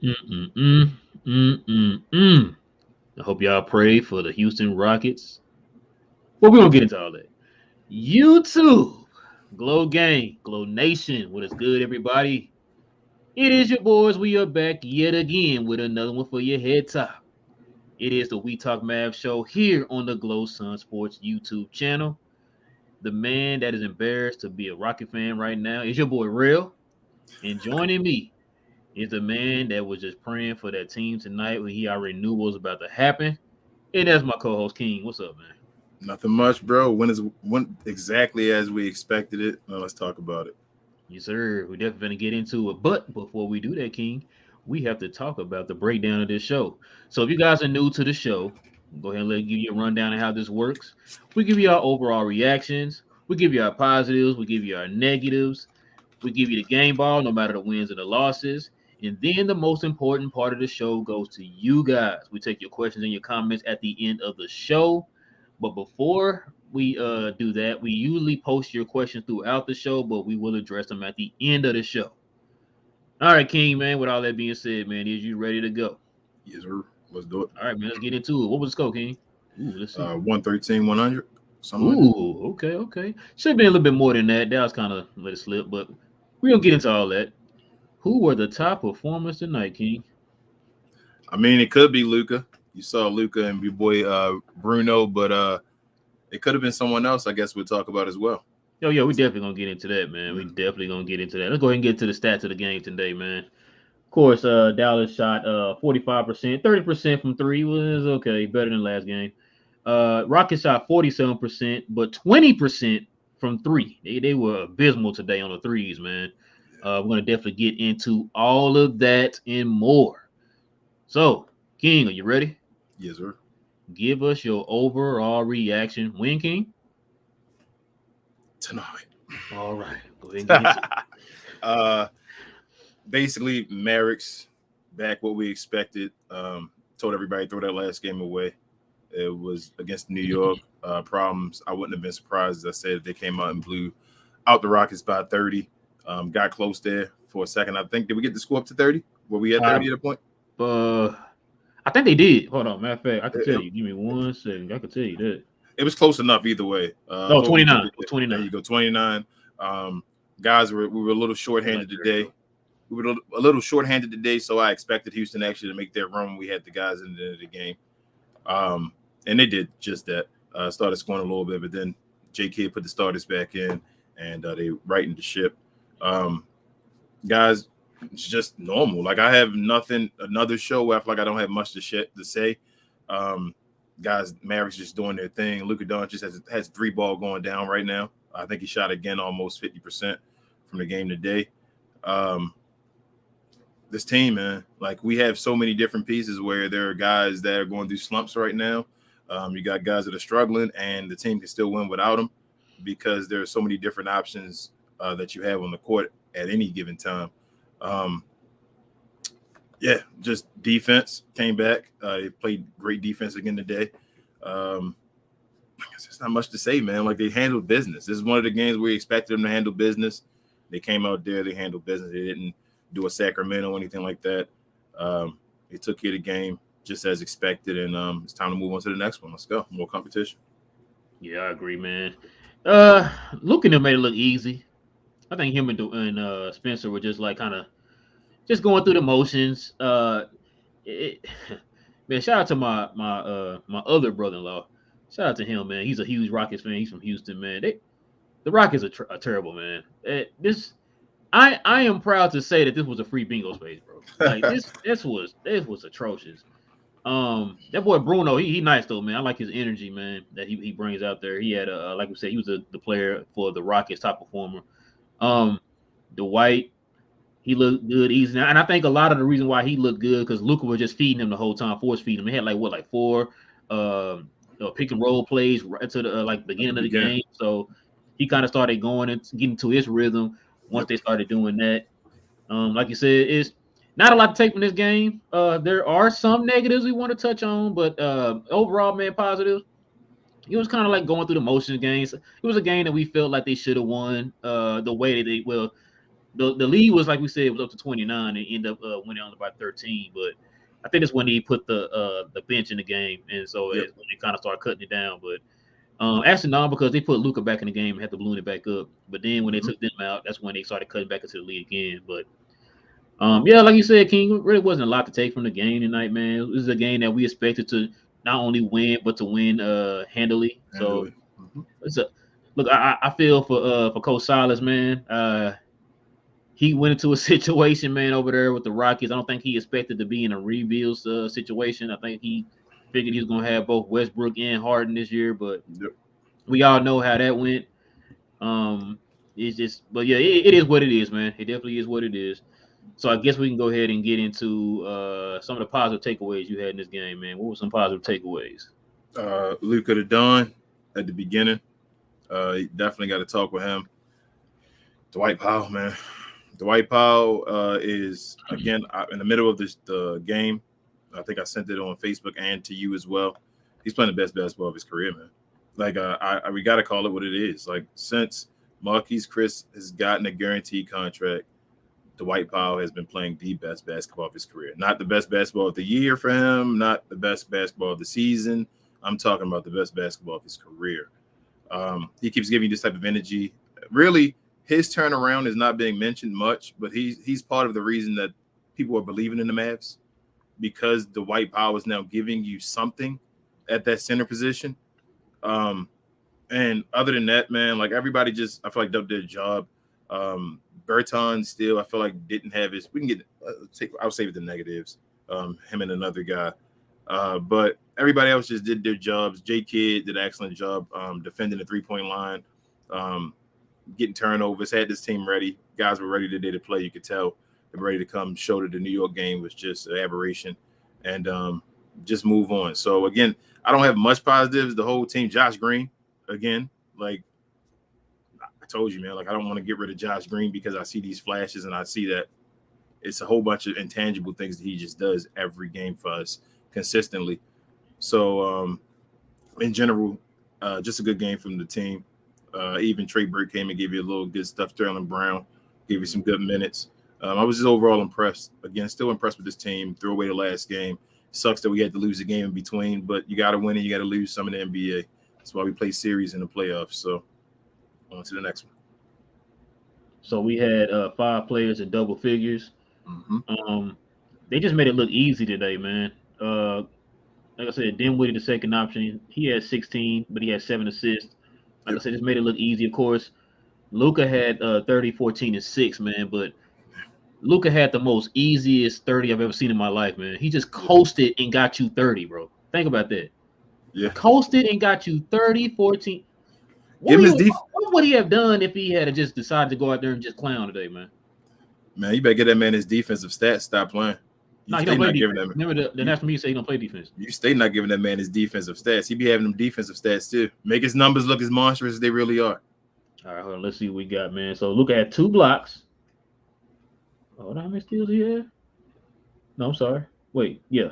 Mm-mm-mm. Mm-mm-mm. I hope y'all pray for the Houston Rockets. But we're going to get into all that. YouTube, Glow Gang, Glow Nation, what is good, everybody? It is your boys. We are back yet again with another one for your head top. It is the We Talk Mavs show here on the Glow Sun Sports YouTube channel. The man that is embarrassed to be a Rocket fan right now is your boy Real. And joining me is the man that was just praying for that team tonight when he already knew what was about to happen. And that's my co-host King. What's up, man? Nothing much, bro. When exactly as we expected it? Now let's talk about it. Yes, sir. We're definitely gonna get into it. But before we do that, King, we have to talk about the breakdown of this show. So if you guys are new to the show, go ahead and give you a rundown of how this works. We give you our overall reactions. We give you our positives. We give you our negatives. We give you the game ball, no matter the wins or the losses. And then the most important part of the show goes to you guys. We take your questions and your comments at the end of the show. But before we do that, we usually post your questions throughout the show, but we will address them at the end of the show. All right, King, man. With all that being said, man, is you ready to go? Yes, sir. Let's do it. All right, man. Let's get into it. What was the score, King? Ooh, let's see. 113, 100, something like that. Ooh, okay, okay. Should have been a little bit more than that. That was kind of let it slip, but we're gonna get into all that. Who were the top performers tonight, King? I mean, it could be Luca. You saw Luca and your boy Bruno, but it could have been someone else. I guess we'll talk about as well. Yo, we definitely gonna get into that, man. We definitely gonna get into that. Let's go ahead and get to the stats of the game today, man. Of course, Dallas shot 45%, 30% from three was okay, better than last game. Rockets shot 47%, but 20% from three. They were abysmal today on the threes, man. We're gonna definitely get into all of that and more. So, King, are you ready? Yes, sir. Give us your overall reaction. Win, King. Tonight. All right, go ahead and get into it. Basically, Mavericks back what we expected. Told everybody throw that last game away. It was against New York. Problems. I wouldn't have been surprised, as I said, if they came out and blew out the Rockets by 30. Got close there for a second. I think, did we get the score up to 30? Were we at 30 at a point? I think they did. Hold on. Matter of fact, I can tell you. Give me 1 second. I can tell you that. It was close enough either way. No, 29. 29. There you go, 29. Guys, we were a little shorthanded today. We were a little shorthanded today, so I expected Houston actually to make their run when we had the guys in the end of the game. And they did just that. Started scoring a little bit, but then J.K. put the starters back in, and they rightened the ship. Guys, it's just normal. Like, I have another show where I feel like I don't have much to say. Guys, Mavericks just doing their thing. Luka Doncic has 3 ball going down right now. I think he shot again almost 50% from the game today. This team, man, like, we have so many different pieces where there are guys that are going through slumps right now. You got guys that are struggling, and the team can still win without them because there are so many different options that you have on the court at any given time. Yeah, just defense came back. They played great defense again today. I guess there's not much to say, man. Like, they handled business. This is one of the games we expected them to handle business. They came out there, they handled business. They didn't do a Sacramento or anything like that. They took care of the game just as expected, and it's time to move on to the next one. Let's go. More competition. Yeah, I agree, man. Looking to make it look easy. I think him and Spencer were just like kind of just going through the motions. Man, shout out to my other brother-in-law. Shout out to him, man. He's a huge Rockets fan. He's from Houston, man. The Rockets are terrible, man. I am proud to say that this was a free bingo space, bro. Like, this was atrocious. That boy Bruno, he nice though, man. I like his energy, man, that he brings out there. He had like we said, he was the player for the Rockets, top performer. Dwight, he looked good easy now, and I think a lot of the reason why he looked good because Luka was just feeding him the whole time, force feeding him. He had like 4 pick and roll plays right to the like beginning of the game, so he kind of started going and getting to his rhythm once they started doing that. Like you said, it's not a lot to take from this game. There are some negatives we want to touch on, but overall, man, positives. It was kind of like going through the motions games. It was a game that we felt like they should have won. The way that the lead was like we said was up to 29 and ended up winning on by 13. But I think that's when he put the bench in the game, and so Yep. it's when they kind of started cutting it down. But actually, no, because they put Luka back in the game and had to balloon it back up. But then when they took them out, that's when they started cutting back into the lead again. But yeah, like you said, King, it really wasn't a lot to take from the game tonight, man. This is a game that we expected to not only win but to win handily. So it's a look. I feel for Coach Silas, man. He went into a situation, man, over there with the Rockets. I don't think he expected to be in a rebuild situation. I think he figured he was going to have both Westbrook and Harden this year, but we all know how that went. It's just, but yeah, it is what it is, man. It definitely is what it is. So I guess we can go ahead and get into some of the positive takeaways you had in this game, man. What were some positive takeaways? Luka the Don at the beginning. You definitely got to talk with him. Dwight Powell, man. Dwight Powell is, again, in the middle of the game. I think I sent it on Facebook and to you as well. He's playing the best basketball of his career, man. Like, we got to call it what it is. Like, since Marquise Chris has gotten a guaranteed contract, Dwight Powell has been playing the best basketball of his career. Not the best basketball of the year for him, not the best basketball of the season. I'm talking about the best basketball of his career. He keeps giving you this type of energy. Really, his turnaround is not being mentioned much, but he's part of the reason that people are believing in the Mavs, because Dwight Powell is now giving you something at that center position. And other than that, man, like everybody just, I feel like did their job. Berton still, I feel like didn't have his. We can get I'll save the negatives. Him and another guy, but everybody else just did their jobs. J Kidd did an excellent job defending the 3-point line, getting turnovers. Had this team ready. Guys were ready today to play. You could tell they were ready to come. Show that the New York game was just an aberration, and just move on. So again, I don't have much positives. The whole team, Josh Green, again, like. I told you, man, like I don't want to get rid of Josh Green because I see these flashes and I see that it's a whole bunch of intangible things that he just does every game for us consistently. So in general, just a good game from the team. Even Trey Burke came and gave you a little good stuff. Sterling Brown gave you some good minutes. I was just overall impressed. Again, still impressed with this team. Threw away the last game. Sucks that we had to lose a game in between, but you got to win and you got to lose some in the NBA. That's why we play series in the playoffs. So on to the next one. So we had 5 players in double figures. They just made it look easy today, man. Like I said, Dinwiddie, the second option, he had 16, but he had 7 assists. Like I said, just made it look easy. Of course, Luka had 30, 14, and 6, man. But Luka had the most easiest 30 I've ever seen in my life, man. He just coasted and got you 30, bro. Think about that. Yeah. Coasted and got you 30, 14. What would he have done if he had just decided to go out there and just clown today, man? Man, you better get that man his defensive stats. Stop playing. No, he don't play defense. Remember the national media say he don't play defense. You stay not giving that man his defensive stats. He be having them defensive stats too. Make his numbers look as monstrous as they really are. All right, hold on. Let's see what we got, man. So Luka had 2 blocks. Oh, how many steals he had? No, I'm sorry. Wait, yeah.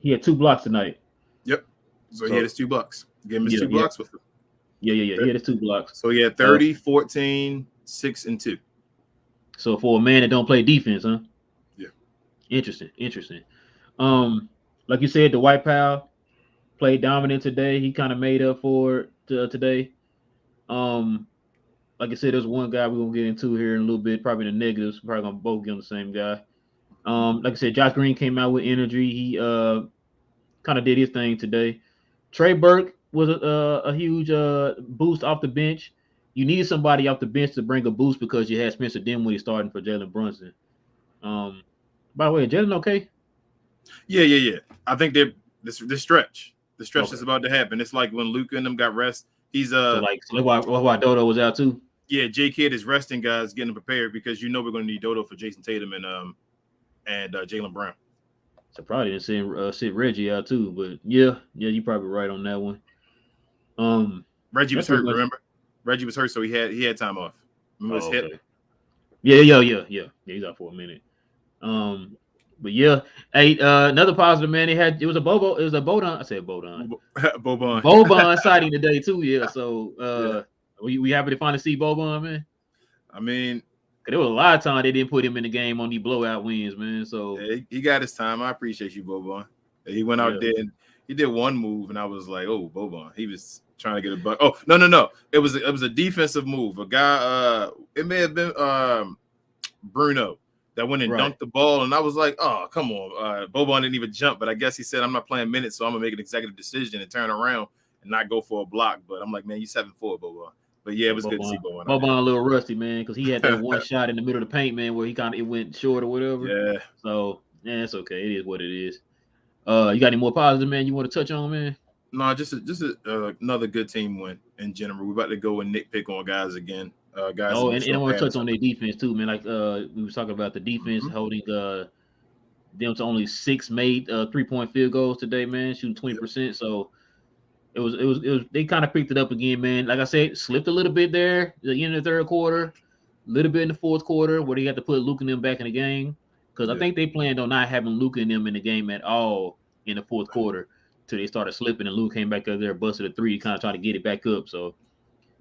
He had 2 blocks tonight. Yep. So he had his 2 blocks. Give him his 2 blocks with him. Yeah. He had his 2 blocks. So he had 30, 14, 6, and 2. So for a man that don't play defense, huh? Yeah. Interesting. Like you said, Dwight Powell played dominant today. He kind of made up for it today. Like I said, there's one guy we're gonna get into here in a little bit, probably the negatives. We're probably gonna both get on the same guy. Like I said, Josh Green came out with energy. He kind of did his thing today. Trey Burke was a huge boost off the bench. You needed somebody off the bench to bring a boost because you had Spencer Dinwiddie starting for Jalen Brunson. By the way, Jalen okay? Yeah. I think they're this stretch. The stretch is about to happen. It's like when Luka and them got rest. He's so why Dodo was out too. Yeah, J Kidd is resting guys, getting them prepared because you know we're going to need Dodo for Jason Tatum and Jaylen Brown. So probably didn't sit Reggie out too, but yeah, you're probably right on that one. Reggie was hurt. Remember, Reggie was hurt, so he had time off. Remember his hip? Yeah. He's out for a minute. But yeah, hey, another positive, man. It was a Boban. I said Boban. Boban sighting today too. Yeah. So we happy to finally see Boban, man. I mean, There was a lot of time they didn't put him in the game on these blowout wins, man. So Yeah, he got his time. I appreciate you, Boban. He went out yeah, there and he did one move, and I was like, "Oh, Boban." He was trying to get a buck. Oh, no. It was a defensive move. A guy, it may have been Bruno that went and right. dunked the ball, and I was like, "Oh, come on." Boban didn't even jump, but I guess he said, "I'm not playing minutes, so I'm gonna make an executive decision and turn around and not go for a block." But I'm like, "Man, you 7'4", Boban." But yeah, it Yeah, was good to see Boban. Boban out Boban a little rusty, man, because he had that one shot in the middle of the paint, man, where he kind of it went short or whatever. there. Yeah. So yeah, it's okay. It is what it is. You got any more positive, man? You want to touch on, man? No, another good team win in general. We're about to go and nitpick on guys again. Guys that Oh, need to and show I want to touch on pattern. their defense too, man. Like we was talking about the defense Mm-hmm. holding them to only 6 made 3-point field goals today, man, shooting Yep. 20%. So it was they kind of picked it up again, man. Like I said, slipped a little bit there the end of the third quarter, a little bit in the fourth quarter where they had to put Luke and them back in the game. Because I Yeah. think they planned on not having Luke and them in the game at all in the fourth quarter till they started slipping and Luke came back up there, busted a three, kind of trying to get it back up. So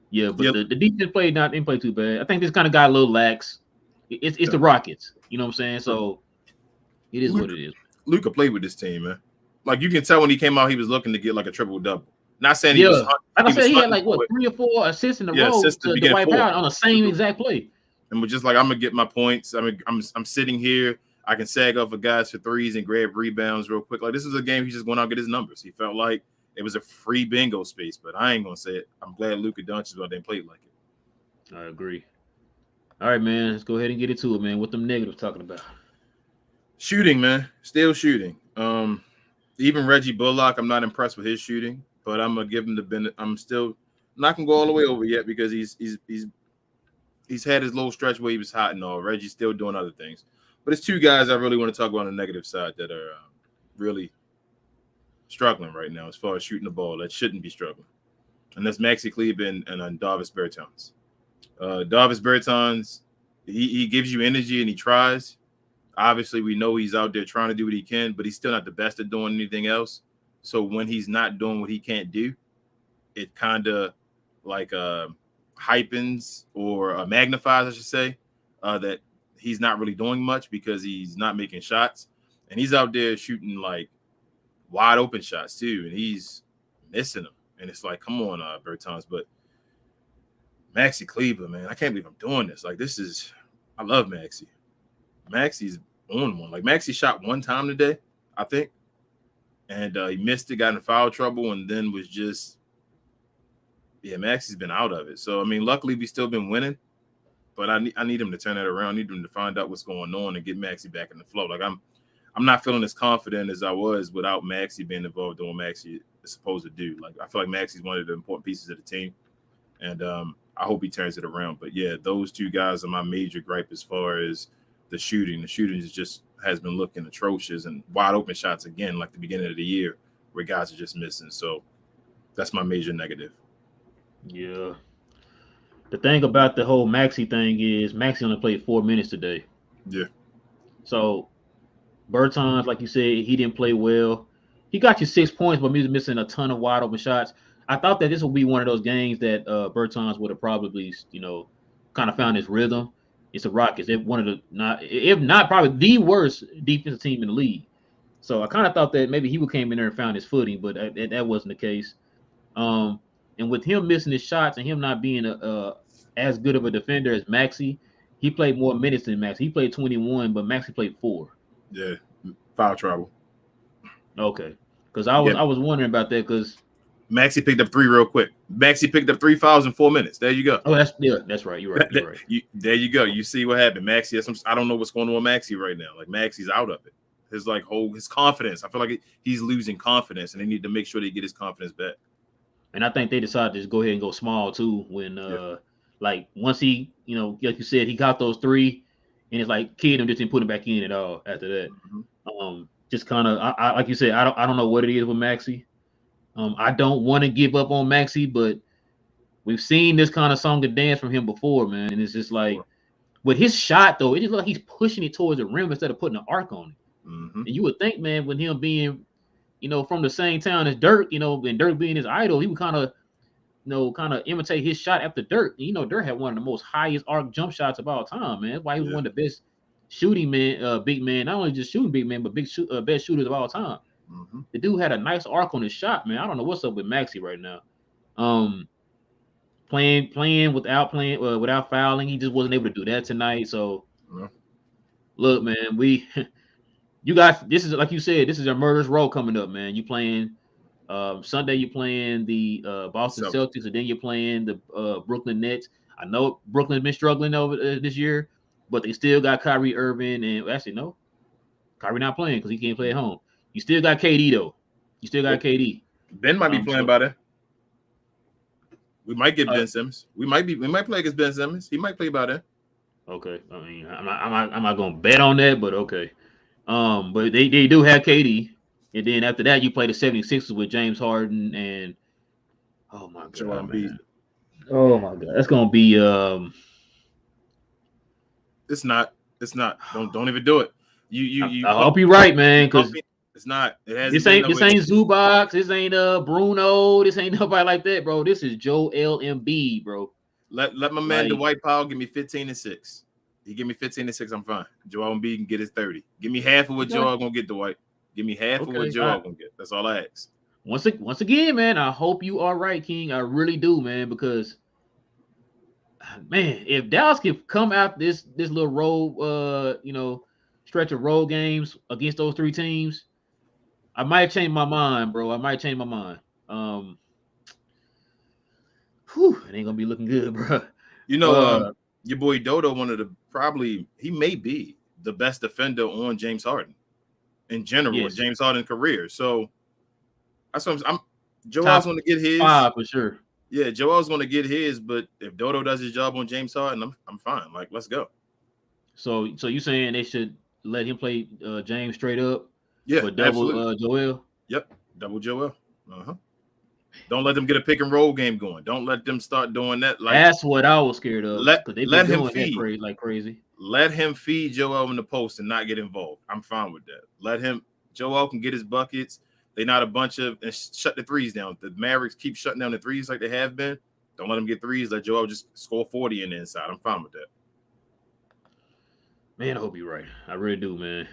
yeah, but Yep. the defense didn't play too bad. I think this kind of got a little lax. It's Yeah. the Rockets, you know what I'm saying? So it is what Luka, it is. Luka played with this team, man. Like you can tell when he came out, he was looking to get like a triple double. Not saying Yeah, like I he was said, he had hunting like for what it. 3 or 4 assists in a Yeah, row since the to beginning wipe four. out on the same exact play. And we're just like, I'm gonna get my points. I'm sitting here. I can sag off of guys for threes and grab rebounds real quick. Like this is a game he's just going out and get his numbers. He felt like it was a free bingo space, but I ain't gonna say it. I'm glad Luka Doncic didn't play like it. I agree. All right, man. Let's go ahead and get into it, man. What them negatives talking about? Shooting, man, still shooting. Even Reggie Bullock, I'm not impressed with his shooting, but I'm gonna give him the benefit. I'm still not gonna go all the way over yet because he's had his little stretch where he was hot and all. Reggie's still doing other things, but it's two guys I really want to talk about on the negative side that are really struggling right now as far as shooting the ball that shouldn't be struggling, and that's Maxi Kleber and Davis Bertans. Davis Bertans, he gives you energy and he tries. Obviously, we know he's out there trying to do what he can, but he's still not the best at doing anything else. So when he's not doing what he can't do, it kind of like hypens or magnifies, I should say, that he's not really doing much because he's not making shots. And he's out there shooting like wide open shots too, and he's missing them. And it's like, come on, Bertans. But Maxi Kleber, man, I can't believe I'm doing this. Like, I love Maxi. Maxi's on one. Like Maxi shot one time today, I think, and he missed it, got in foul trouble, and then was just, yeah, Maxi's been out of it. So I mean, luckily we still been winning, but I need him to turn that around. I need him to find out what's going on and get Maxi back in the flow. Like I'm not feeling as confident as I was without Maxi being involved in what Maxi is supposed to do. Like I feel like Maxi's one of the important pieces of the team, and I hope he turns it around. But yeah, those two guys are my major gripe as far as the shooting. The shooting has been looking atrocious and wide open shots again, like the beginning of the year, where guys are just missing. So that's my major negative. Yeah. The thing about the whole Maxi thing is Maxi only played 4 minutes today. Yeah. So Bertans, like you said, he didn't play well. He got you 6 points, but he was missing a ton of wide open shots. I thought that this would be one of those games that Bertans would have probably, kind of found his rhythm. It's the Rockets. They're one of the if not probably the worst defensive team in the league. So I kind of thought that maybe he would came in there and found his footing, but that wasn't the case. And with him missing his shots and him not being as good of a defender as Maxi, he played more minutes than Maxi. He played 21, but Maxi played 4. Yeah. Foul trouble. Okay, because I was wondering about that because Maxi picked up 3 real quick. Maxi picked up 3 fouls in 4 minutes. There you go. Oh, that's right. You're right. You're right. There you go. You see what happened. Maxi, I don't know what's going on with Maxi right now. Like Maxi's out of it. His confidence. I feel like he's losing confidence, and they need to make sure they get his confidence back. And I think they decided to just go ahead and go small too. When like once he, like you said, he got those 3, and it's like Kid him just didn't put him back in at all after that. Mm-hmm. Just kind of, I like you said, I don't know what it is with Maxi. I don't want to give up on Maxi, but we've seen this kind of song and dance from him before, man. And it's just like with his shot though, it just like he's pushing it towards the rim instead of putting an arc on it. Mm-hmm. And you would think, man, with him being, from the same town as Dirk, and Dirk being his idol, he would kind of kind of imitate his shot after Dirk. Dirk had one of the most highest arc jump shots of all time, man. That's why he was one of the best shooting big man, not only just shooting big man, but best shooters of all time. Mm-hmm. The dude had a nice arc on his shot, man. I don't know what's up with Maxey right now. Playing without fouling, he just wasn't able to do that tonight. So, look, man, you guys, this is like you said, this is a murderous row coming up, man. You playing Sunday, you're playing the Boston Celtics, and then you're playing the Brooklyn Nets. I know Brooklyn's been struggling over this year, but they still got Kyrie Irving, and actually no, Kyrie not playing because he can't play at home. You still got KD though. You still got KD. Ben might be playing by then. We might get Ben Simmons. We might play against Ben Simmons. He might play by then. Okay, I mean, I'm not gonna bet on that, but okay. But they do have KD, and then after that you play the 76ers with James Harden and oh my god, man. Oh my god, that's gonna be It's not. Don't even do it. I hope you're right, man, because it's not. This ain't Zubac. This ain't Bruno. This ain't nobody like that, bro. This is Joel Embiid, bro. Let my man Dwight Powell give me 15 and 6. He give me 15 and 6. I'm fine. Joel Embiid can get his 30. Give me half of what Joel gonna get, Dwight. Give me half of what Joel gonna get. That's all I ask. Once again, man, I hope you are right, King. I really do, man, because man, if Dallas can come out this little road, stretch of road games against those three teams, I might change my mind, bro. I might change my mind. It ain't gonna be looking good, bro. Your boy Dodo, he may be the best defender on James Harden in general, in James Harden's career. So that's what Joel's going to get his 5 for sure. Yeah, Joel's going to get his, but if Dodo does his job on James Harden, I'm fine. Like, let's go. So you saying they should let him play James straight up? Yeah, but double Joel. Yep, double Joel. Don't let them get a pick and roll game going. Don't let them start doing that. Like, that's what I was scared of. Let him feed like crazy. Let him feed Joel in the post and not get involved. I'm fine with that. Joel can get his buckets. They're not a bunch of and shut the threes down. The Mavericks keep shutting down the threes like they have been. Don't let them get threes. Let Joel just score 40 in the inside. I'm fine with that. Man, I hope you're right. I really do, man.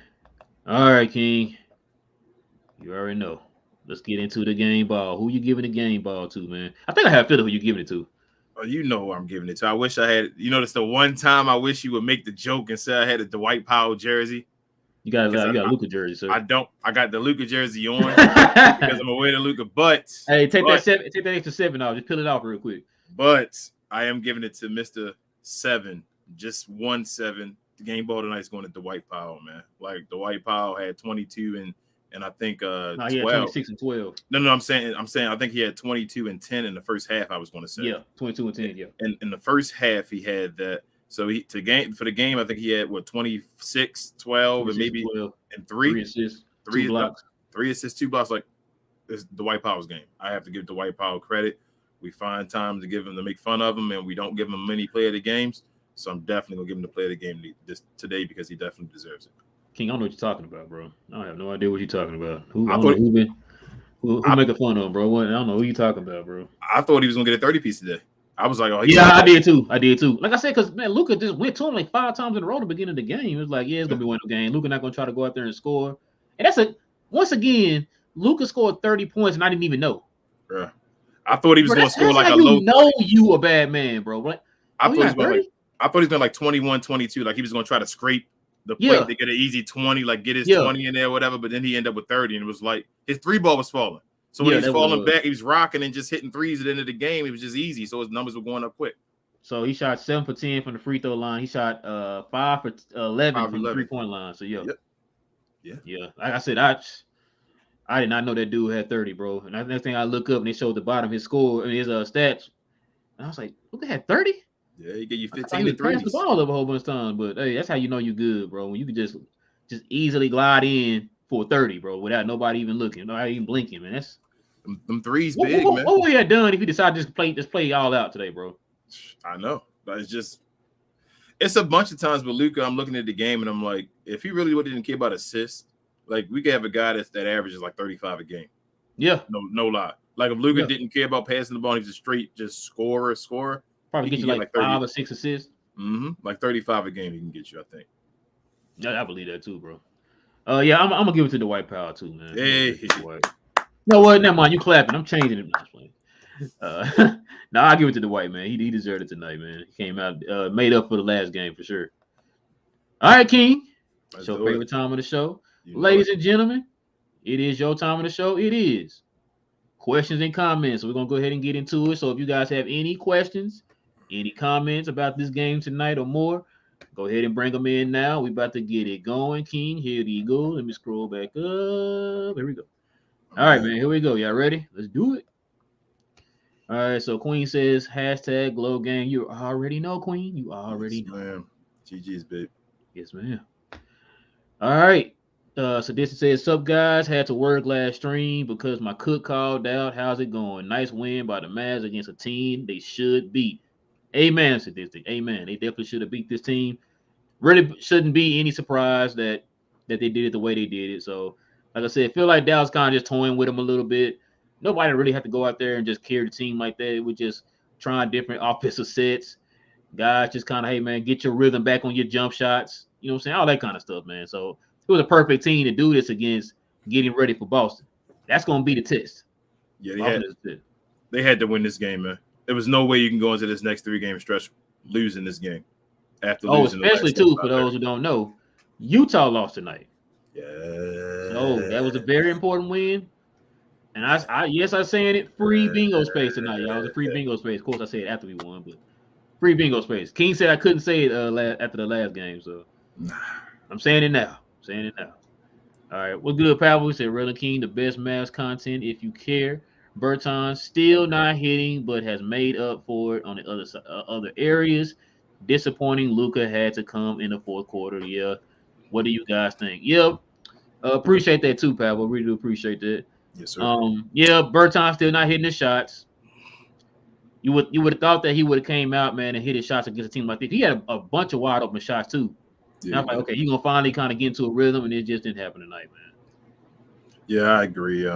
All right, King. You already know. Let's get into the game ball. Who you giving the game ball to, man? I think I have feeling who you giving it to. Oh, you know who I'm giving it to. I wish I had. That's the one time I wish you would make the joke and say I had a Dwight Powell jersey. You got a Luka jersey, sir. I don't. I got the Luka jersey on because I'm aware of Luka. But hey, take that extra 7 off. Just peel it off real quick. But I am giving it to Mr. 7. Just 1 7. The game ball tonight is going to Dwight Powell, man. Like Dwight Powell had 22 and I think 12. He had 26 and 12. No, I'm saying I think he had 22 and 10 in the first half. I was going to say 22 and 10. Yeah, and in the first half he had that. So for the game, I think he had 26, 12, and maybe 12, and 3 assists, 3 blocks. 3 assists, 2 blocks. Like it's Dwight Powell's game. I have to give Dwight Powell credit. We find time to make fun of him, and we don't give him many play of the games. So I'm definitely gonna give him the play of the game today because he definitely deserves it. King, I don't know what you're talking about, bro. I have no idea what you're talking about. Who making fun of him, bro? I don't know who you talking about, bro. I thought he was gonna get a 30-piece today. I was like, I did too. Like I said, because man, Luka just went to him like 5 times in a row at the beginning of the game. It was like, it's gonna be one of the game. Luka not gonna try to go out there and score. And once again, Luka scored 30 points, and I didn't even know. Yeah. I thought he was gonna score like a low. You a bad man, bro. Like, I thought he was going like 21, 22. Like he was gonna try to scrape the plate to get an easy 20, like get his 20 in there, or whatever. But then he ended up with 30, and it was like his 3 ball was falling. So when he was falling back, he was rocking and just hitting threes at the end of the game. It was just easy. So his numbers were going up quick. So he shot 7 for 10 from the free throw line. He shot 5 for 11 from the 3-point line. So yeah. Like I said, I did not know that dude had 30, bro. And the next thing I look up and they showed the bottom of his score and his stats, and I was like, "Luka had 30?" Yeah, he gave you 15 to 3. Passed the ball up a whole bunch of times, but hey, that's how you know you good, bro. When you can just easily glide in for 30, bro, without nobody even looking, nobody even blinking, man. That's them threes big, man. What would he have done if he decided to just play all out today, bro? I know, but it's a bunch of times with Luka. I'm looking at the game and I'm like, if he really didn't care about assists, like we could have a guy that averages like 35 a game. Yeah, no lie. Like if Luka didn't care about passing the ball, he was a straight just scorer. Probably get you like 5 or 6 assists. Like 35 a game he can get you, I think. Yeah, I believe that too, bro. Yeah, I'm gonna give it to Dwight Powell too, man. Hey. No, what? Never mind. You clapping. I'm changing it. No, I'll give it to Dwight, man. He deserved it tonight, man. He came out, made up for the last game for sure. All right, King. It's your favorite time of the show. Ladies and gentlemen, it is your time of the show. It is questions and comments. So we're going to go ahead and get into it. So if you guys have any questions, any comments about this game tonight or more, go ahead and bring them in now. We're about to get it going, King. Here you go. Let me scroll back up. Here we go. All right, man. Here we go. Y'all ready? Let's do it. All right. So Queen says, hashtag Glow Gang. You already know, Queen. You already know. Man. GG's, babe. Yes, ma'am. All right. So this says, sup guys, had to work last stream because my cook called out. How's it going? Nice win by the Mavs against a team they should beat. Amen, Sadistic. Amen. They definitely should have beat this team. Really shouldn't be any surprise that they did it the way they did it. So, like I said, I feel like Dallas kind of just toying with them a little bit. Nobody really had to go out there and just carry the team like that. It was just trying different offensive sets. Guys just kind of, hey, man, get your rhythm back on your jump shots. You know what I'm saying? All that kind of stuff, man. So, it was a perfect team to do this against getting ready for Boston. That's going to be the test. Yeah, they had to win this game, man. There was no way you can go into this next 3-game stretch losing this game. After losing especially, too, for those who don't know, Utah lost tonight. Yeah. So, that was a very important win. And I'm saying it, free bingo space tonight, y'all. It was a free bingo space. Of course, I said it after we won, but free bingo space. King said I couldn't say it after the last game, so I'm saying it now. All right, what's good, Pavel? We said Raylan King, the best Mavs content if you care. Berton still not hitting, but has made up for it on the other side, other areas. Disappointing. Luka had to come in the fourth quarter. Yeah. What do you guys think? Yep. Appreciate that too, Pavel. Really do appreciate that. Yes, sir. Yeah, Berton still not hitting the shots. You would have thought that he would have came out, man, and hit his shots against a team like this. He had a bunch of wide open shots too. Yeah. I'm like, okay, you're gonna finally kind of get into a rhythm, and it just didn't happen tonight, man. Yeah, I agree.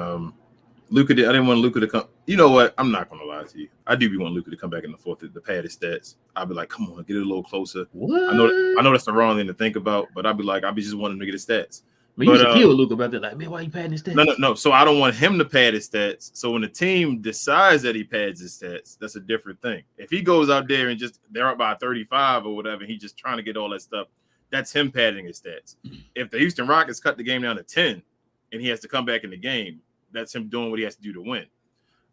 Luka, I didn't want Luka to come. You know what? I'm not gonna lie to you. I do be wanting Luka to come back in the fourth to pad his stats. I'd be like, come on, get it a little closer. What? I know that's the wrong thing to think about, but I'd be just wanting him to get his stats. Man, you should kill Luka about that. Like, man, why you padding his stats? No. So I don't want him to pad his stats. So when the team decides that he pads his stats, that's a different thing. If he goes out there and just they're up by 35 or whatever, and he's just trying to get all that stuff, that's him padding his stats. If the Houston Rockets cut the game down to 10 and he has to come back in the game, that's him doing what he has to do to win.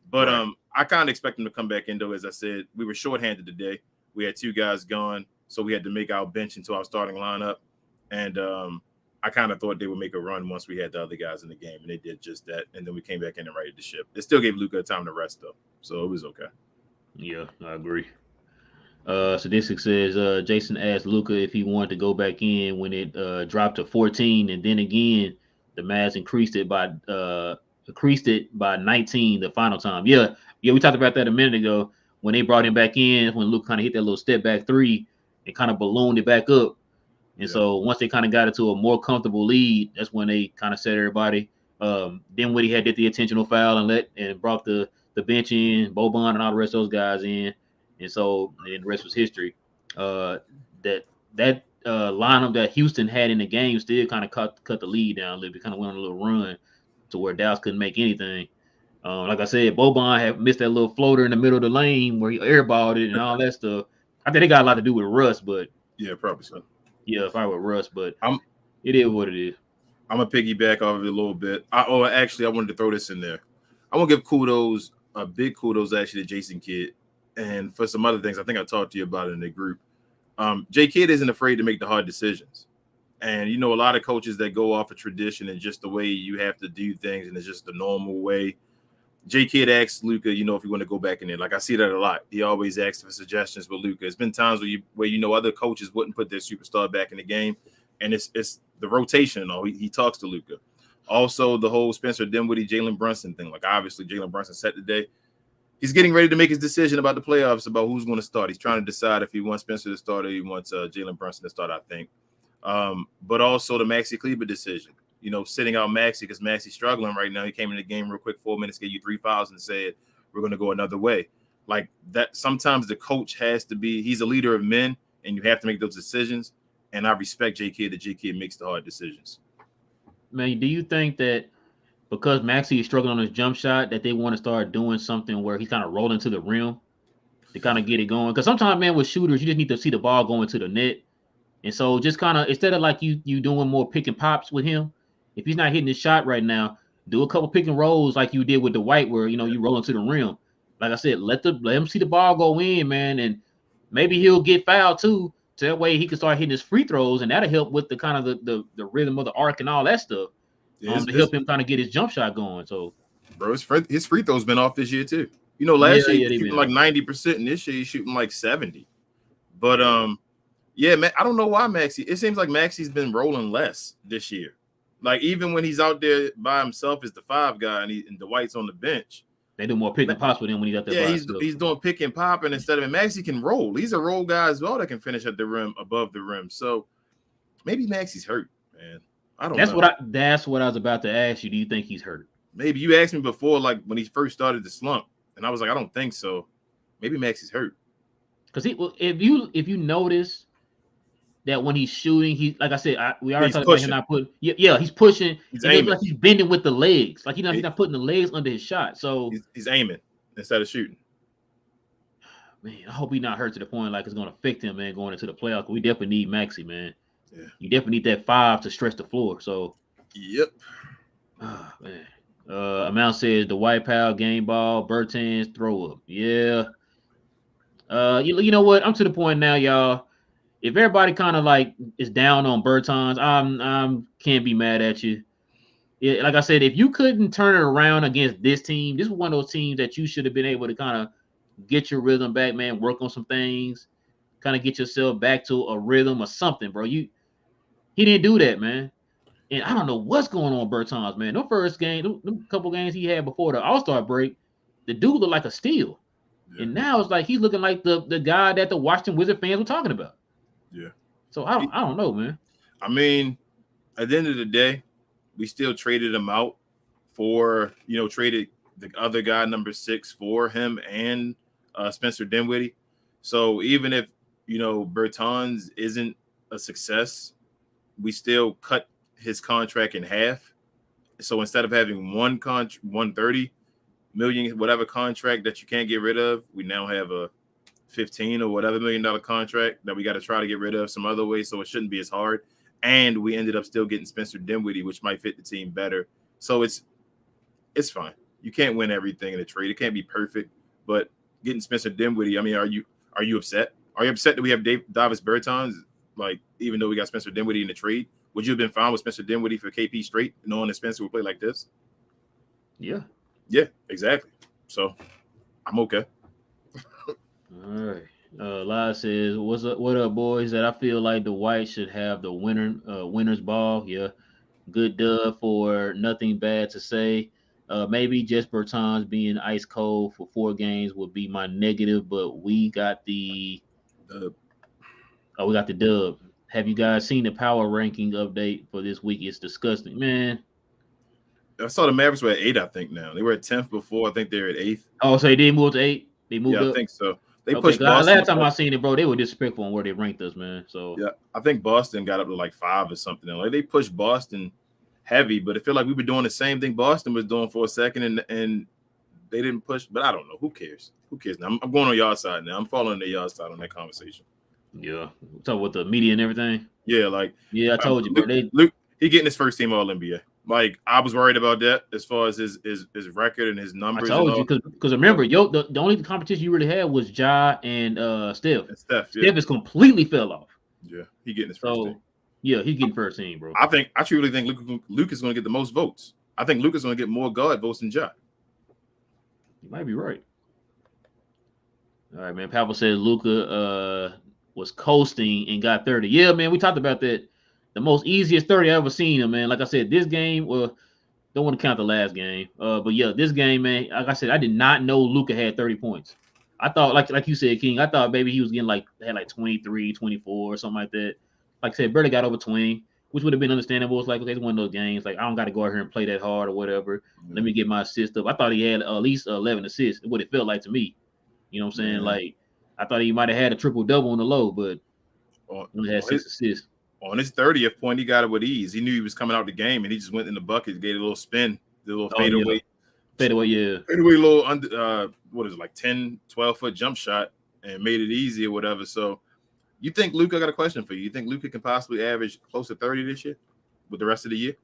But I kind of expect him to come back in, though. As I said, we were shorthanded today. We had 2 guys gone, so we had to make our bench into our starting lineup. And I kind of thought they would make a run once we had the other guys in the game, and they did just that. And then we came back in and righted the ship. It still gave Luka time to rest, though, so it was okay. Yeah, I agree. Sadistic says Jason asked Luka if he wanted to go back in when it dropped to 14, and then again the Mavs increased it by 19 the final time. Yeah, we talked about that a minute ago when they brought him back in, when Luka kind of hit that little step back 3 and kind of ballooned it back up. And so once they kind of got into a more comfortable lead, that's when they kind of set everybody. Then when he did the intentional foul and brought the bench in, Boban and all the rest of those guys in. And so then the rest was history. That lineup that Houston had in the game still kind of cut the lead down a little bit, kind of went on a little run to where Dallas couldn't make anything. Like I said, Boban had missed that little floater in the middle of the lane where he airballed it and all that stuff. I think it got a lot to do with Russ, but yeah, probably so. Yeah, if I were Russ, but it is what it is. I'm gonna piggyback off of it a little bit. I wanted to throw this in there. I want to give big kudos actually to Jason Kidd, and for some other things. I think I talked to you about it in the group. J Kidd isn't afraid to make the hard decisions, and a lot of coaches that go off of tradition and just the way you have to do things, and it's just the normal way. J Kidd asks Luka, if you want to go back in there. Like I see that a lot. He always asks for suggestions with Luka. It's been times where other coaches wouldn't put their superstar back in the game, and it's the rotation and all. He talks to Luka. Also, the whole Spencer Dinwiddie, Jalen Brunson thing. Like obviously, Jalen Brunson set today. He's getting ready to make his decision about the playoffs, about who's going to start. He's trying to decide if he wants Spencer to start or he wants Jalen Brunson to start. I think, but also the Maxi Kleber decision. sitting out Maxey because Maxey's struggling right now. He came in the game real quick, 4 minutes, gave you 3 fouls, and said, we're going to go another way. Like that, sometimes the coach has to be, he's a leader of men, and you have to make those decisions. And I respect J. Kidd that J. Kidd makes the hard decisions. Man, do you think that because Maxey is struggling on his jump shot, that they want to start doing something where he's kind of rolling to the rim to kind of get it going? Because sometimes, man, with shooters, you just need to see the ball going to the net. And so just kind of, instead of like you doing more pick and pops with him, if he's not hitting his shot right now, do a couple pick and rolls like you did with Dwight, where, you roll into the rim. Like I said, let him see the ball go in, man, and maybe he'll get fouled too. So that way he can start hitting his free throws, and that'll help with the kind of the rhythm of the arc and all that stuff. To help him kind of get his jump shot going. So, bro, his free throw's been off this year too. Last year he was shooting like 90%, and this year he's shooting like 70. But yeah, man, I don't know why Maxey. It seems like Maxey's been rolling less this year. Like even when he's out there by himself as the 5 guy, and Dwight's on the bench, they do more pick and pops with him when he's out there. Yeah, he's doing pick and pop, and instead of Maxey can roll. He's a roll guy as well that can finish at the rim, above the rim. So maybe Maxey's hurt, man. I don't know. That's what I was about to ask you. Do you think he's hurt? Maybe you asked me before, like when he first started the slump, and I was like, I don't think so. Maybe Maxey's hurt. Because if you notice that when he's shooting, he, like I said, we already talked about him not putting. Yeah, he's pushing. He's aiming. Like he's bending with the legs. Like he's not putting the legs under his shot. So he's aiming instead of shooting. Man, I hope he's not hurt to the point like it's going to affect him, man, going into the playoffs. We definitely need Maxey, man. Yeah. You definitely need that 5 to stretch the floor. So, yep. Oh, man. Amount says the White Powell game ball, Bertans throw up. Yeah. You know what? I'm to the point now, y'all. If everybody kind of like is down on Bertans, I'm can't be mad at you. Yeah, like I said, if you couldn't turn it around against this team, this was one of those teams that you should have been able to kind of get your rhythm back, man. Work on some things, kind of get yourself back to a rhythm or something, bro. He didn't do that, man. And I don't know what's going on with Bertans, man. The first game, the couple games he had before the All-Star break, the dude looked like a steal. Yeah. And now it's like he's looking like the guy that the Washington Wizard fans were talking about. Yeah. So I don't know, man. I mean, at the end of the day, we still traded him out for, traded the other guy, number 6, for him and Spencer Dinwiddie. So even if, Bertans isn't a success, we still cut his contract in half. So instead of having $130 million, whatever contract that you can't get rid of, we now have a $15 or whatever $1 million contract that we got to try to get rid of some other way. So it shouldn't be as hard. And we ended up still getting Spencer Dinwiddie, which might fit the team better. So it's fine. You can't win everything in a trade. It can't be perfect, but getting Spencer Dinwiddie, I mean, are you upset? Are you upset that we have Davis Bertans? Like, even though we got Spencer Dinwiddie in the trade, would you have been fine with Spencer Dinwiddie for KP straight, knowing that Spencer would play like this? Yeah. Yeah, exactly. So I'm okay. All right. Lyle says, what up, boys? That I feel like the Whites should have the winner's ball. Yeah. Good dub for nothing bad to say. Maybe just Bertans being ice cold for 4 games would be my negative, but we got the dub. Oh, we got the dub. Have you guys seen the power ranking update for this week? It's disgusting, man. I saw the Mavericks were at 8, I think now. They were at 10th before. I think they're at 8th. Oh, so they did move to 8? They moved up? I think so. They pushed Boston. Last time I seen it, bro, they were disrespectful on where they ranked us, man. So yeah, I think Boston got up to like 5 or something. Like they pushed Boston heavy, but it felt like we were doing the same thing Boston was doing for a second, and they didn't push. But I don't know. Who cares? Who cares now? I'm going on y'all side now. I'm following the y'all side on that conversation. Yeah, talk with the media and everything. Yeah, like I told you, bro. Luke, he getting his first team All NBA. Like I was worried about that as far as his record and his numbers. I told you because remember, the only competition you really had was Ja and Steph. Steph is completely fell off. Yeah, he getting his first team. Yeah, he's getting first team, bro. I truly think Luke is going to get the most votes. I think Luke is going to get more guard votes than Ja. You might be right. All right, man. Pavel says Luka was coasting and got 30. Yeah, man, we talked about that. The most easiest 30 I ever seen him, man. Like I said, this game, well, don't want to count the last game. But yeah, this game, man, like I said, I did not know Luka had 30 points. I thought, like you said, King, I thought maybe he was getting had 23, 24 or something like that. Like I said, barely got over 20. which would have been understandable. It's like, okay, it's one of those games. Like, I don't got to go out here and play that hard or whatever. Let me get my assist up. I thought he had at least 11 assists. What it felt like to me. You know what I'm saying? Man. Like, I thought he might have had a triple double on the low, but On, he only had 6 assists. On his 30th point, he got it with ease. He knew he was coming out the game, and he just went in the bucket, gave it a little spin, did a little fadeaway. Yeah. Fadeaway, yeah. Fadeaway little, what is it, like 10, 12-foot jump shot and made it easy or whatever. So you think Luka, I got a question for you. You think Luka can possibly average close to 30 this year with the rest of the year?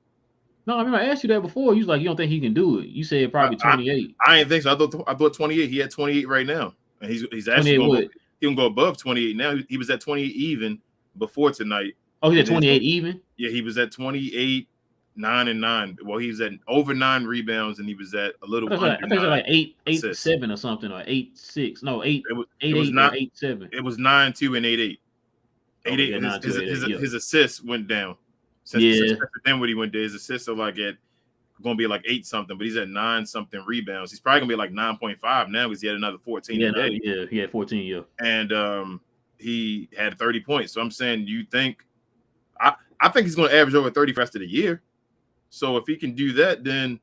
No, I remember I asked you that before. You was like, you don't think he can do it. You said probably 28. I didn't think so. I thought 28. He had 28 right now. And he's actually going to go above 28 now. He was at 28 even before tonight. Oh, he's at 28 even? Yeah, he was at 28, 9 and 9. Well, he was at over 9 rebounds, and he was at a little under. I think it was like 8, 7 or something, or 8, 6. No, 8, it was 8, not 8, 7. It was 9, 2, and 8, 8. 8, 8. His assists went down. Since then, when he went there, his assists are like at going to be like 8 something, but he's at 9 something rebounds. He's probably going to be like 9.5 now because he had another 14 today. Yeah, he had 14. Yeah, and he had 30 points. So I'm saying, you think? I think he's going to average over 30 for the rest of the year. So if he can do that, then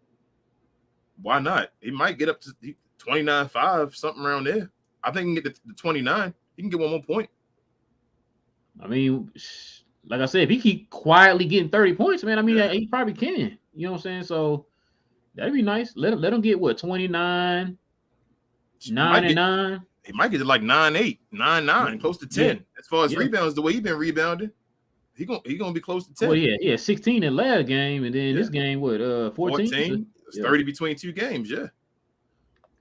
why not? He might get up to 29.5, something around there. I think he can get to 29. He can get one more point. I mean, like I said, if he keep quietly getting 30 points, man, I mean, he probably can. You know what I'm saying? So that'd be nice. Let him get what, 29, 9 and 9. He might get to like 9-8, 9-9, close to 10. Yeah. As far as rebounds, the way he's been rebounding, he gonna be close to 10. Well, yeah, 16 in last game, and then this game, what, 14? 14. It's 30 between 2 games, yeah.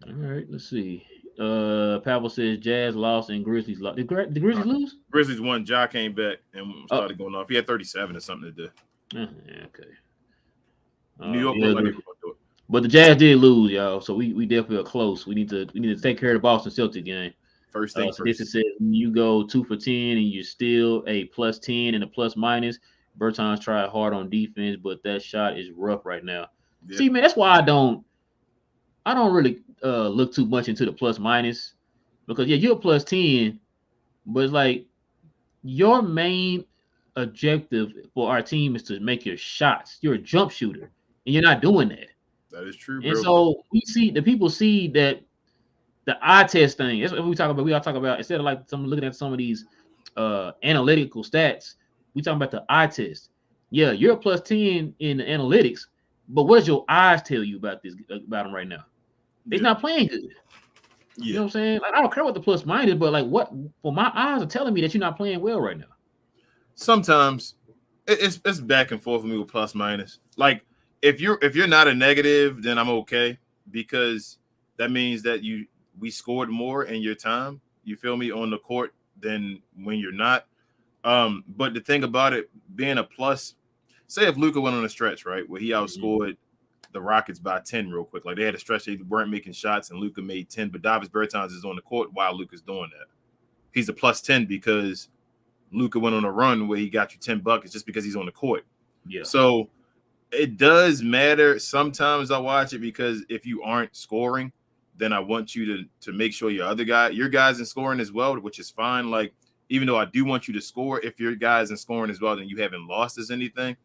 All right, let's see. Pavel says Jazz lost and Grizzlies lost. Did Grizzlies lose? Grizzlies won. Ja came back and started going off. He had 37 or something to do. Okay. New York looked like they were gonna do it. But the Jazz did lose, y'all. So we definitely are close. We need to take care of the Boston Celtics game. First thing first. This says you go 2 for 10 and you're still a plus 10 and a plus minus. Bertans tried hard on defense, but that shot is rough right now. Yeah. See, man, that's why I don't really look too much into the plus minus, because you're a plus 10, but it's like your main objective for our team is to make your shots. You're a jump shooter, and you're not doing that. That is true, and so people see that the eye test thing. That's what we talk about. We all talk about, instead of like looking at some of these analytical stats, we talking about the eye test. Yeah, you're a plus 10 in the analytics, but what does your eyes tell you about him right now? He's not playing good. Yeah. You know what I'm saying? Like, I don't care what the plus minus, but like, what for my eyes are telling me that you're not playing well right now. Sometimes it's back and forth with me with plus minus. Like, if you're not a negative, then I'm okay, because that means that we scored more in your time, you feel me, on the court than when you're not. But the thing about it being a plus, say if Luka went on a stretch, right, where he outscored the Rockets by 10 real quick. Like, they had a stretch, they weren't making shots and Luka made 10, but Davis Bertans is on the court while Luka's doing that. He's a plus 10 because Luka went on a run where he got you 10 buckets just because he's on the court. Yeah. So it does matter. Sometimes I watch it because if you aren't scoring, then I want you to make sure your guys in scoring as well, which is fine. Like, even though I do want you to score, if your guys in scoring as well, then you haven't lost us anything.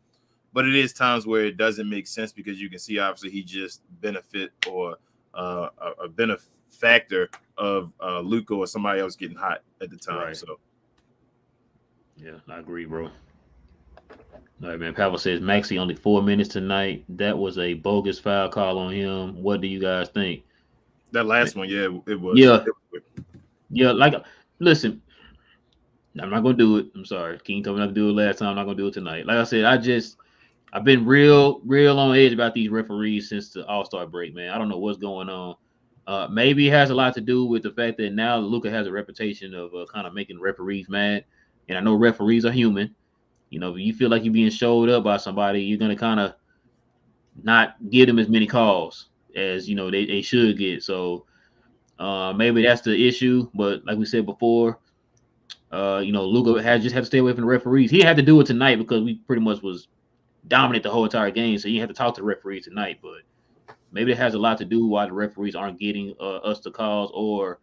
But it is times where it doesn't make sense, because you can see obviously he just benefit or a benefactor of Luka or somebody else getting hot at the time. Right. So yeah, I agree, bro. All right, man. Pavel says Maxey only 4 minutes tonight. That was a bogus foul call on him. What do you guys think? That last one, yeah, it was. Yeah. Like, listen, I'm not gonna do it. I'm sorry. King told me not to do it last time. I'm not gonna do it tonight. Like I said, I've been real on edge about these referees since the All-Star break, man. I don't know what's going on. Maybe it has a lot to do with the fact that now Luka has a reputation of kind of making referees mad. And I know referees are human. You know, if you feel like you're being showed up by somebody, you're going to kind of not give them as many calls as, you know, they should get. So maybe that's the issue. But like we said before, you know, Luka just had to stay away from the referees. He had to do it tonight because we pretty much was dominant the whole entire game, so you have to talk to the referees tonight. But maybe it has a lot to do why the referees aren't getting us the calls or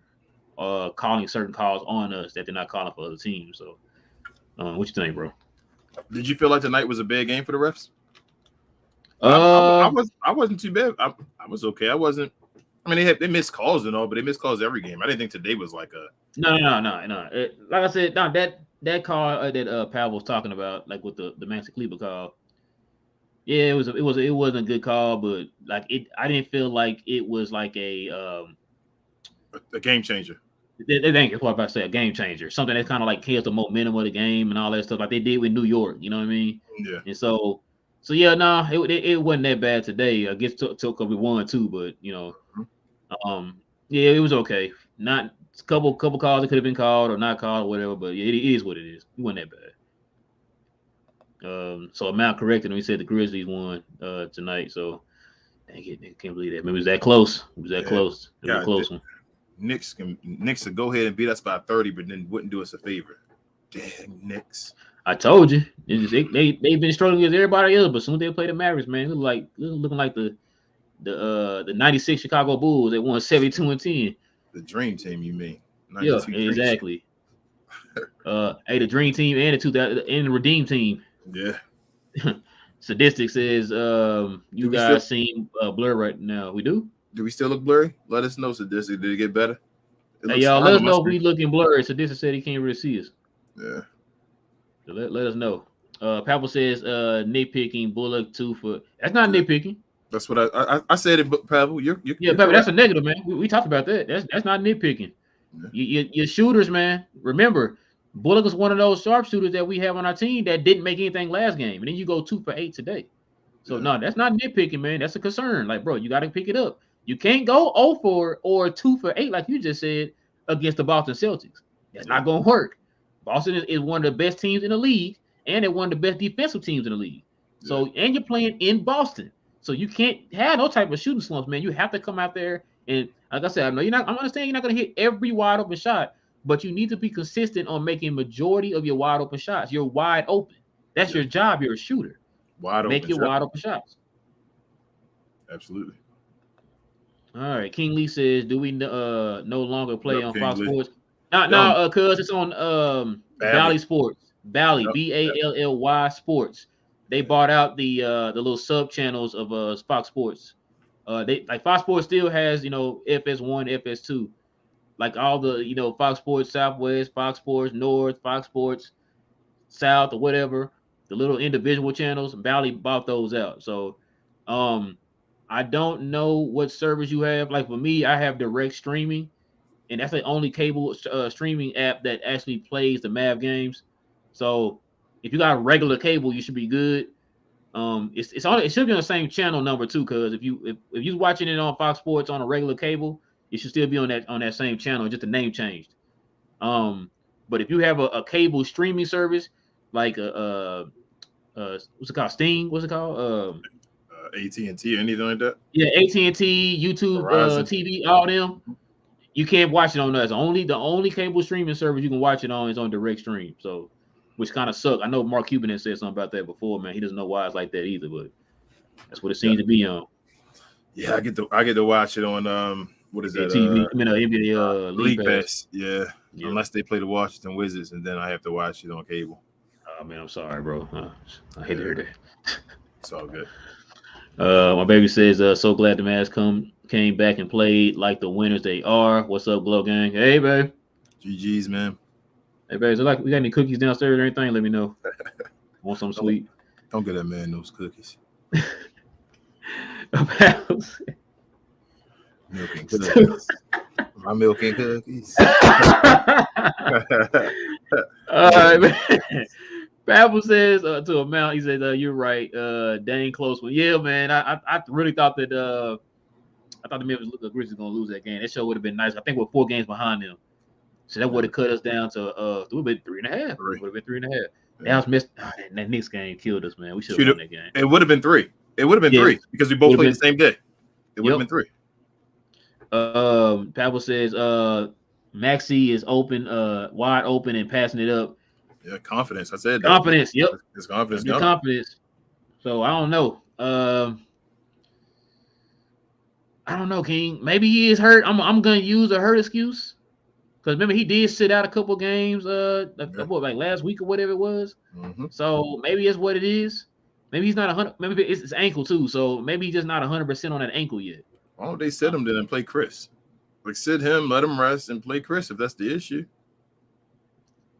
calling certain calls on us that they're not calling for other teams. So what you think, bro? Did you feel like tonight was a bad game for the refs? Uh, I wasn't too bad. I was okay. I wasn't. I mean, they missed calls and all, but they missed calls every game. I didn't think today was like a. no. Like I said, no, that call that Powell was talking about, like with the Maxi Kleber call. Yeah, it wasn't a good call, but like I didn't feel like it was like A game changer. they think it's what I'm about to say, a game changer, something that kind of like kills the momentum of the game and all that stuff, like they did with New York. You know what I mean? Yeah. And so yeah, no, it wasn't that bad today. I guess took we won too, but yeah, it was okay. Not a couple calls that could have been called or not called or whatever, but yeah, it is what it is. It wasn't that bad. So amount corrected when we said the Grizzlies won tonight. So dang it, I can't believe that. Maybe it was that close. It was that close. It was a close one. Knicks would go ahead and beat us by 30, but then wouldn't do us a favor. Dang, Knicks. I told you. They've been struggling with everybody else, but soon as they play the Mavericks, man, looking like the 96 Chicago Bulls. They won 72-10. The dream team, you mean? Yeah, exactly. Hey, the dream team and the redeem team. Yeah. Statistics says you guys seem blurred right now. We do? Do we still look blurry? Let us know, Statistics. Did it get better? Hey, y'all, let us know if we looking blurry. Statistics said he can't really see us. Yeah. So let us know. Pavel says nitpicking Bullock 2 for. That's not nitpicking. That's what I said it, Pavel. You're Pavel, that's a negative, man. We talked about that. That's not nitpicking. Yeah. Your shooters, man. Remember, Bullock is one of those sharpshooters that we have on our team that didn't make anything last game, and then you go 2 for 8 today. So no, that's not nitpicking, man. That's a concern. Like, bro, you got to pick it up. You can't go 0 for or 2 for 8 like you just said against the Boston Celtics. That's not gonna work. Boston is one of the best teams in the league, and they're one of the best defensive teams in the league. So, and you're playing in Boston, so you can't have no type of shooting slumps, man. You have to come out there and, like I said, I know you're not. I'm understanding you're not gonna hit every wide open shot, but you need to be consistent on making majority of your wide open shots. You're wide open. That's your job. You're a shooter. Make your wide open shots. Absolutely. All right. King Lee says, "Do we no longer play on Fox Sports?" No, cuz it's on Bally Sports. Bally, Bally Sports. They bought out the little sub channels of Fox Sports. They like Fox Sports still has, FS1, FS2. Like all the, Fox Sports Southwest, Fox Sports North, Fox Sports South, or whatever, the little individual channels. Bally bought those out. So I don't know what service you have. Like for me, I have direct streaming. And that's the only cable streaming app that actually plays the Mav games. So if you got regular cable, you should be good. It should be on the same channel number too, because if you're watching it on Fox Sports on a regular cable, it should still be on that same channel, just the name changed. But if you have a cable streaming service like what's it called? Sting? What's it called? AT&T or anything like that? Yeah, AT&T, YouTube, TV, all them. You can't watch it on us. The only cable streaming service you can watch it on is on direct stream. So, which kind of sucks. I know Mark Cuban has said something about that before, man. He doesn't know why it's like that either, but that's what it seems to be on. Yeah, I get to watch it on what is that? TV, NBA League Pass. Yeah, unless they play the Washington Wizards, and then I have to watch it on cable. Oh man, I'm sorry, bro. I hate to hear that. It's all good. My baby says, so glad the Mavs came back and played like the winners they are. What's up, Glow Gang? Hey, babe. GG's, man. Hey, babe. So we got any cookies downstairs or anything? Let me know. Want something sweet? Don't get that man those cookies. Milk and cookies. My milk and cookies. All right, man. Babel says to amount, he says, you're right. Dang close one. Yeah, man. I really thought that the Memphis Grizzlies were gonna lose that game. That show would have been nice. I think we're 4 games behind them. So that would have cut us down to it would have been 3.5. It would have been 3.5. That was missed. That Knicks game killed us, man. We should have won that game. It would have been 3. It would have been 3 because we both played the same day. It would have been 3. Pavel says Maxi is open, wide open and passing it up. Yeah, confidence. I said confidence. That. Yep, it's confidence. Confidence. So I don't know. I don't know, King. Maybe he is hurt. I'm gonna use a hurt excuse. Because remember, he did sit out a couple games, like last week or whatever it was. Mm-hmm. So maybe it's what it is. Maybe he's not 100. Maybe it's his ankle too. So maybe he's just not 100% on that ankle yet. Why don't they sit him then and play Chris? Like sit him, let him rest, and play Chris if that's the issue.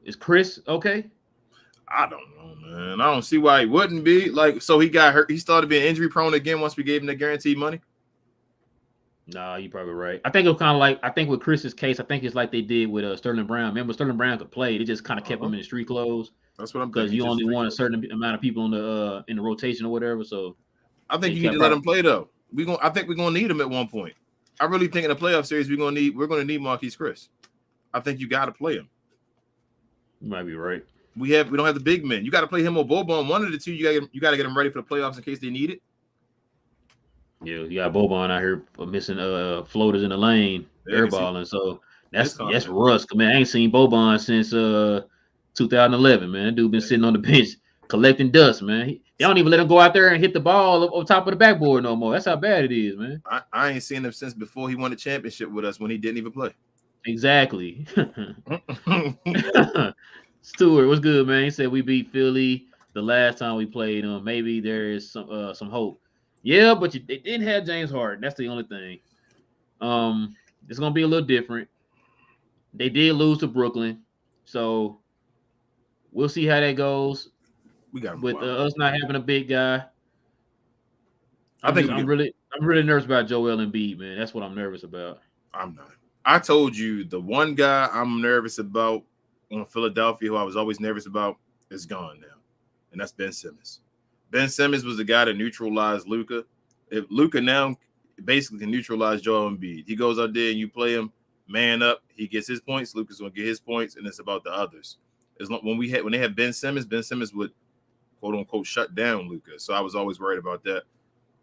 Is Chris okay? I don't know, man. I don't see why he wouldn't be. Like, so he got hurt. He started being injury prone again once we gave him the guaranteed money. Nah, you're probably right. I think it was kind of like with Chris's case. I think it's like they did with Sterling Brown. Remember, Sterling Brown could play. They just kind of kept him in the street clothes. That's what I'm because thinking. you only want a certain amount of people in the rotation or whatever. So I think you need to let him play though. I think we're gonna need him at one point. I really think in the playoff series we're gonna need Marquise Chris. I think you got to play him. You might be right. We don't have the big men. You got to play him or Boban. One of the two. You got to get him ready for the playoffs in case they need it. Yeah, you got Boban out here missing floaters in the lane, airballing. So that's rust. Man, I ain't seen Boban since 2011. Man, that dude been sitting on the bench collecting dust. Man, they don't even let him go out there and hit the ball on top of the backboard no more. That's how bad it is, man. I ain't seen him since before he won the championship with us when he didn't even play. Exactly. Stewart, what's good, man? He said we beat Philly the last time we played them. Maybe there is some hope. Yeah, but they didn't have James Harden. That's the only thing. It's gonna be a little different. They did lose to Brooklyn, so we'll see how that goes. We got with us not having a big guy. I'm really nervous about Joel Embiid, man. That's what I'm nervous about. I'm not. I told you the one guy I'm nervous about on Philadelphia, who I was always nervous about, is gone now, and that's Ben Simmons. Ben Simmons was the guy that neutralized Luka. If Luka now basically can neutralize Joel Embiid, he goes out there and you play him man up, he gets his points. Luka's gonna get his points, and it's about the others. When they have Ben Simmons would quote unquote shut down Luka. So I was always worried about that.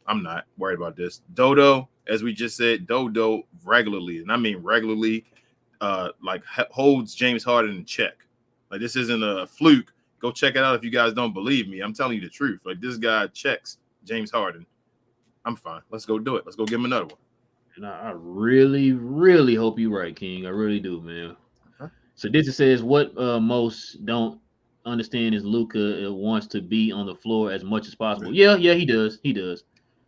I'm not worried about this. Dodo, as we just said, Dodo regularly, and I mean regularly, holds James Harden in check. Like this isn't a fluke. Go check it out if you guys don't believe me. I'm telling you the truth. Like this guy checks James Harden. I'm fine. Let's go do it. Let's go give him another one. And I really, really hope you're right, King. I really do, man. Huh? So this says what most don't understand is Luka wants to be on the floor as much as possible. Yeah, he does. He does.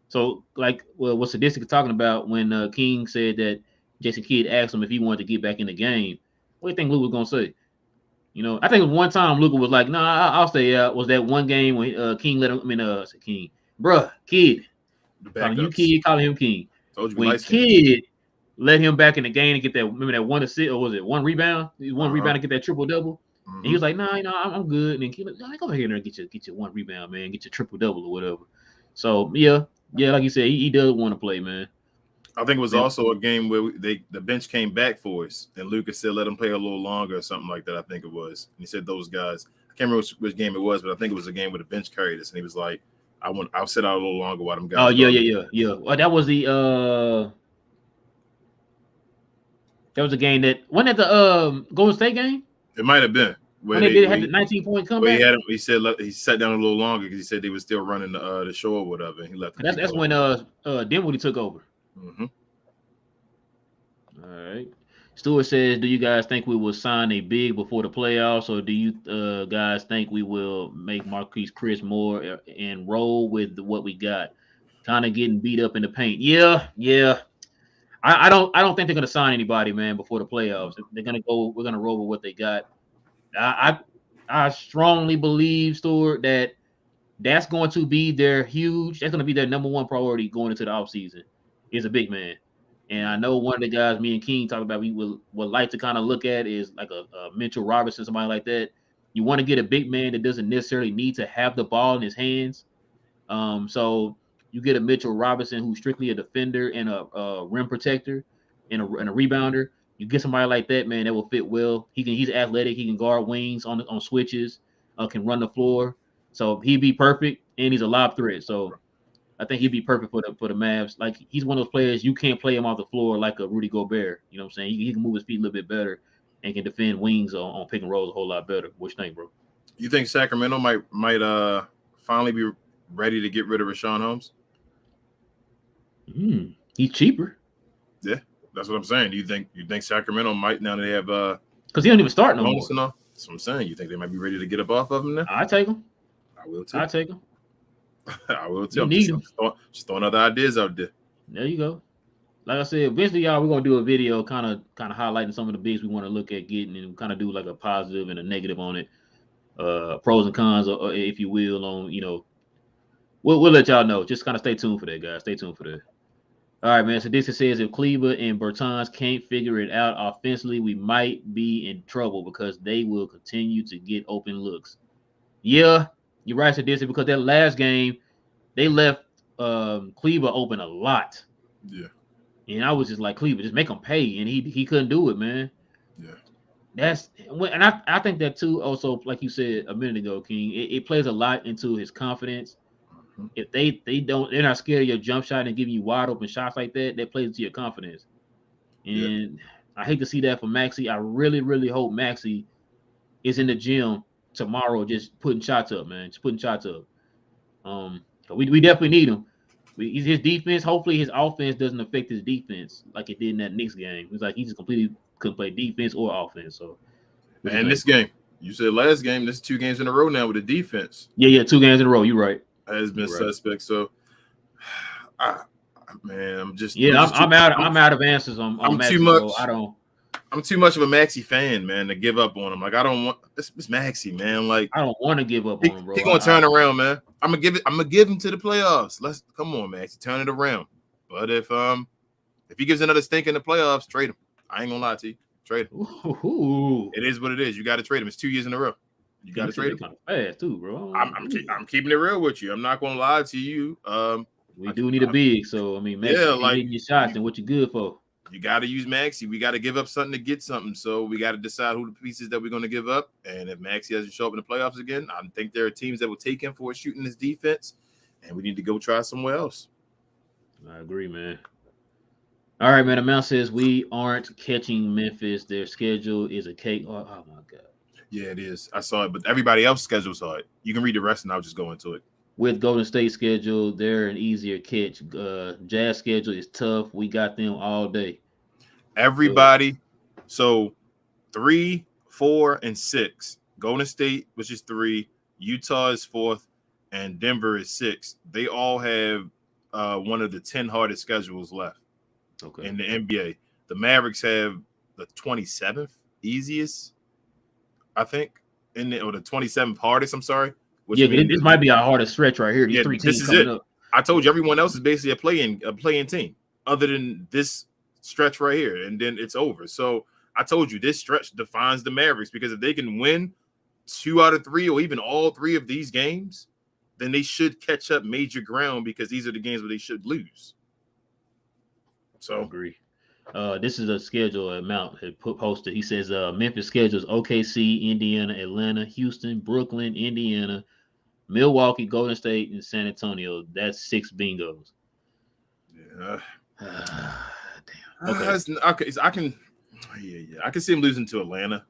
So like, what Sadistic is talking about when King said that Jason Kidd asked him if he wanted to get back in the game. What do you think Luka was gonna say? You know, I think one time Luka was like, "Nah, I'll stay out." Was that one game when King let him? I mean, King, bruh, Kidd, calling you Kidd, calling him King. When Kidd let him back in the game and get that, remember that 1 assist or was it 1 rebound? One rebound to get that triple double. Mm-hmm. And he was like, "Nah, I'm good." And then Kidd, like, "Go here and get your 1 rebound, man. Get your triple double or whatever." So yeah, like you said, he does want to play, man. I think it was also a game where the bench came back for us, and Lucas said let him play a little longer or something like that. I think it was. And he said those guys. I can't remember which game it was, but I think it was a game where the bench carried us, and he was like, I'll sit out a little longer while them guys. Oh yeah. Well, that was the that was a game that wasn't that the Golden State game. It might have been when they had the 19-point comeback. He said he sat down a little longer because he said they were still running the show or whatever. And he left. That's when Dinwiddie took over. Mm-hmm. All right. Stewart says, "Do you guys think we will sign a big before the playoffs, or do you guys think we will make Marquise Chris more and roll with what we got? Kind of getting beat up in the paint." Yeah. I don't think they're gonna sign anybody, man, before the playoffs. They're gonna go. We're gonna roll with what they got. I strongly believe, Stewart, that's going to be That's going to be their number one priority going into the offseason. Is a big man. And I know one of the guys me and King talk about we would like to kind of look at is like a Mitchell Robertson, somebody like that. You want to get a big man that doesn't necessarily need to have the ball in his hands. So you get a Mitchell Robertson who's strictly a defender and a rim protector and a rebounder. You get somebody like that, man, that will fit well. He's athletic. He can guard wings on switches, can run the floor. So he'd be perfect, and he's a lob threat. So I think he'd be perfect for the Mavs. Like he's one of those players you can't play him off the floor like a Rudy Gobert. You know what I'm saying? He can move his feet a little bit better and can defend wings on pick and rolls a whole lot better. What you think, bro? You think Sacramento might finally be ready to get rid of Richaun Holmes? He's cheaper. Yeah, That's what I'm saying. Do you think Sacramento might, now they have because he don't even start no more. and all? That's what I'm saying. You think they might be ready to get up off of him now? I take him. I will too. I take him. I will too. You I'm need him. just throwing other ideas out there. There you go. Like I said, eventually, y'all, we're gonna do a video kind of highlighting some of the bigs we want to look at getting, and kind of do like a positive and a negative on it, pros and cons, or if you will, on we'll let y'all know. Just kind of stay tuned for that, guys. Stay tuned for that. All right, man. So this says if Cleveland and Bertans can't figure it out offensively, we might be in trouble because they will continue to get open looks. Yeah, you're right, Sadistic, because that last game they left Cleveland open a lot. Yeah. And I was just like, Cleveland, just make him pay, and he couldn't do it, man. Yeah. And I think that too. Also, like you said a minute ago, King, it plays a lot into his confidence. Mm-hmm. If they're not scared of your jump shot and giving you wide open shots like that plays into your confidence. And I hate to see that for Maxey. I really, really hope Maxey is in the gym tomorrow, just putting shots up, man. Just putting shots up. We definitely need him. His defense, hopefully his offense doesn't affect his defense like it did in that Knicks game. It was like he just completely couldn't play defense or offense. So, and this game, you said last game, this is 2 games in a row now with the defense. Yeah, 2 games in a row. You're right. Has been suspect. So, man, I'm out of answers on Maxey, too much. I'm too much of a Maxey fan, man, to give up on him. Like, I don't want it's Maxey, man. Like, I don't want to give up on him, bro. He's gonna turn around, man. I'm gonna give him to the playoffs. Come on, Maxey, turn it around. But if he gives another stink in the playoffs, trade him. I ain't gonna lie to you. Trade him. Ooh. It is what it is. You got to trade him. It's 2 years in a row. You got to trade him. Kind of fast too, bro. I'm keeping it real with you. I'm not gonna lie to you. We do need a big, so I mean, Maxey, hitting your shots and what you're good for. You got to use Maxey. We got to give up something to get something. So we got to decide who the pieces that we're going to give up. And if Maxey doesn't show up in the playoffs again, I think there are teams that will take him for shooting his defense, and we need to go try somewhere else. I agree, man. All right, man. Amount says we aren't catching Memphis. Their schedule is a cake. Oh my God. Yeah, it is. I saw it, but everybody else's schedule saw it. You can read the rest, and I'll just go into it. With Golden State schedule, they're an easier catch. Jazz schedule is tough. We got them all day. Everybody, so 3, 4, and 6. Golden State, which is 3, Utah is 4th, and Denver is 6th. They all have one of the 10 hardest schedules left in the NBA. The Mavericks have the 27th easiest, I think, or the 27th hardest. I'm sorry. This might be our hardest stretch right here. These 3 teams this is it. Up. I told you everyone else is basically a playing team, other than this stretch right here, and then it's over. So I told you this stretch defines the Mavericks, because if they can win 2 out of 3 or even all 3 of these games, then they should catch up major ground, because these are the games where they should lose. So I agree. This is a schedule Amount had posted. He says Memphis schedules OKC, Indiana, Atlanta, Houston, Brooklyn, Indiana, Milwaukee, Golden State, and San Antonio. That's 6 bingos. Yeah. Damn. Okay. I can see him losing to Atlanta.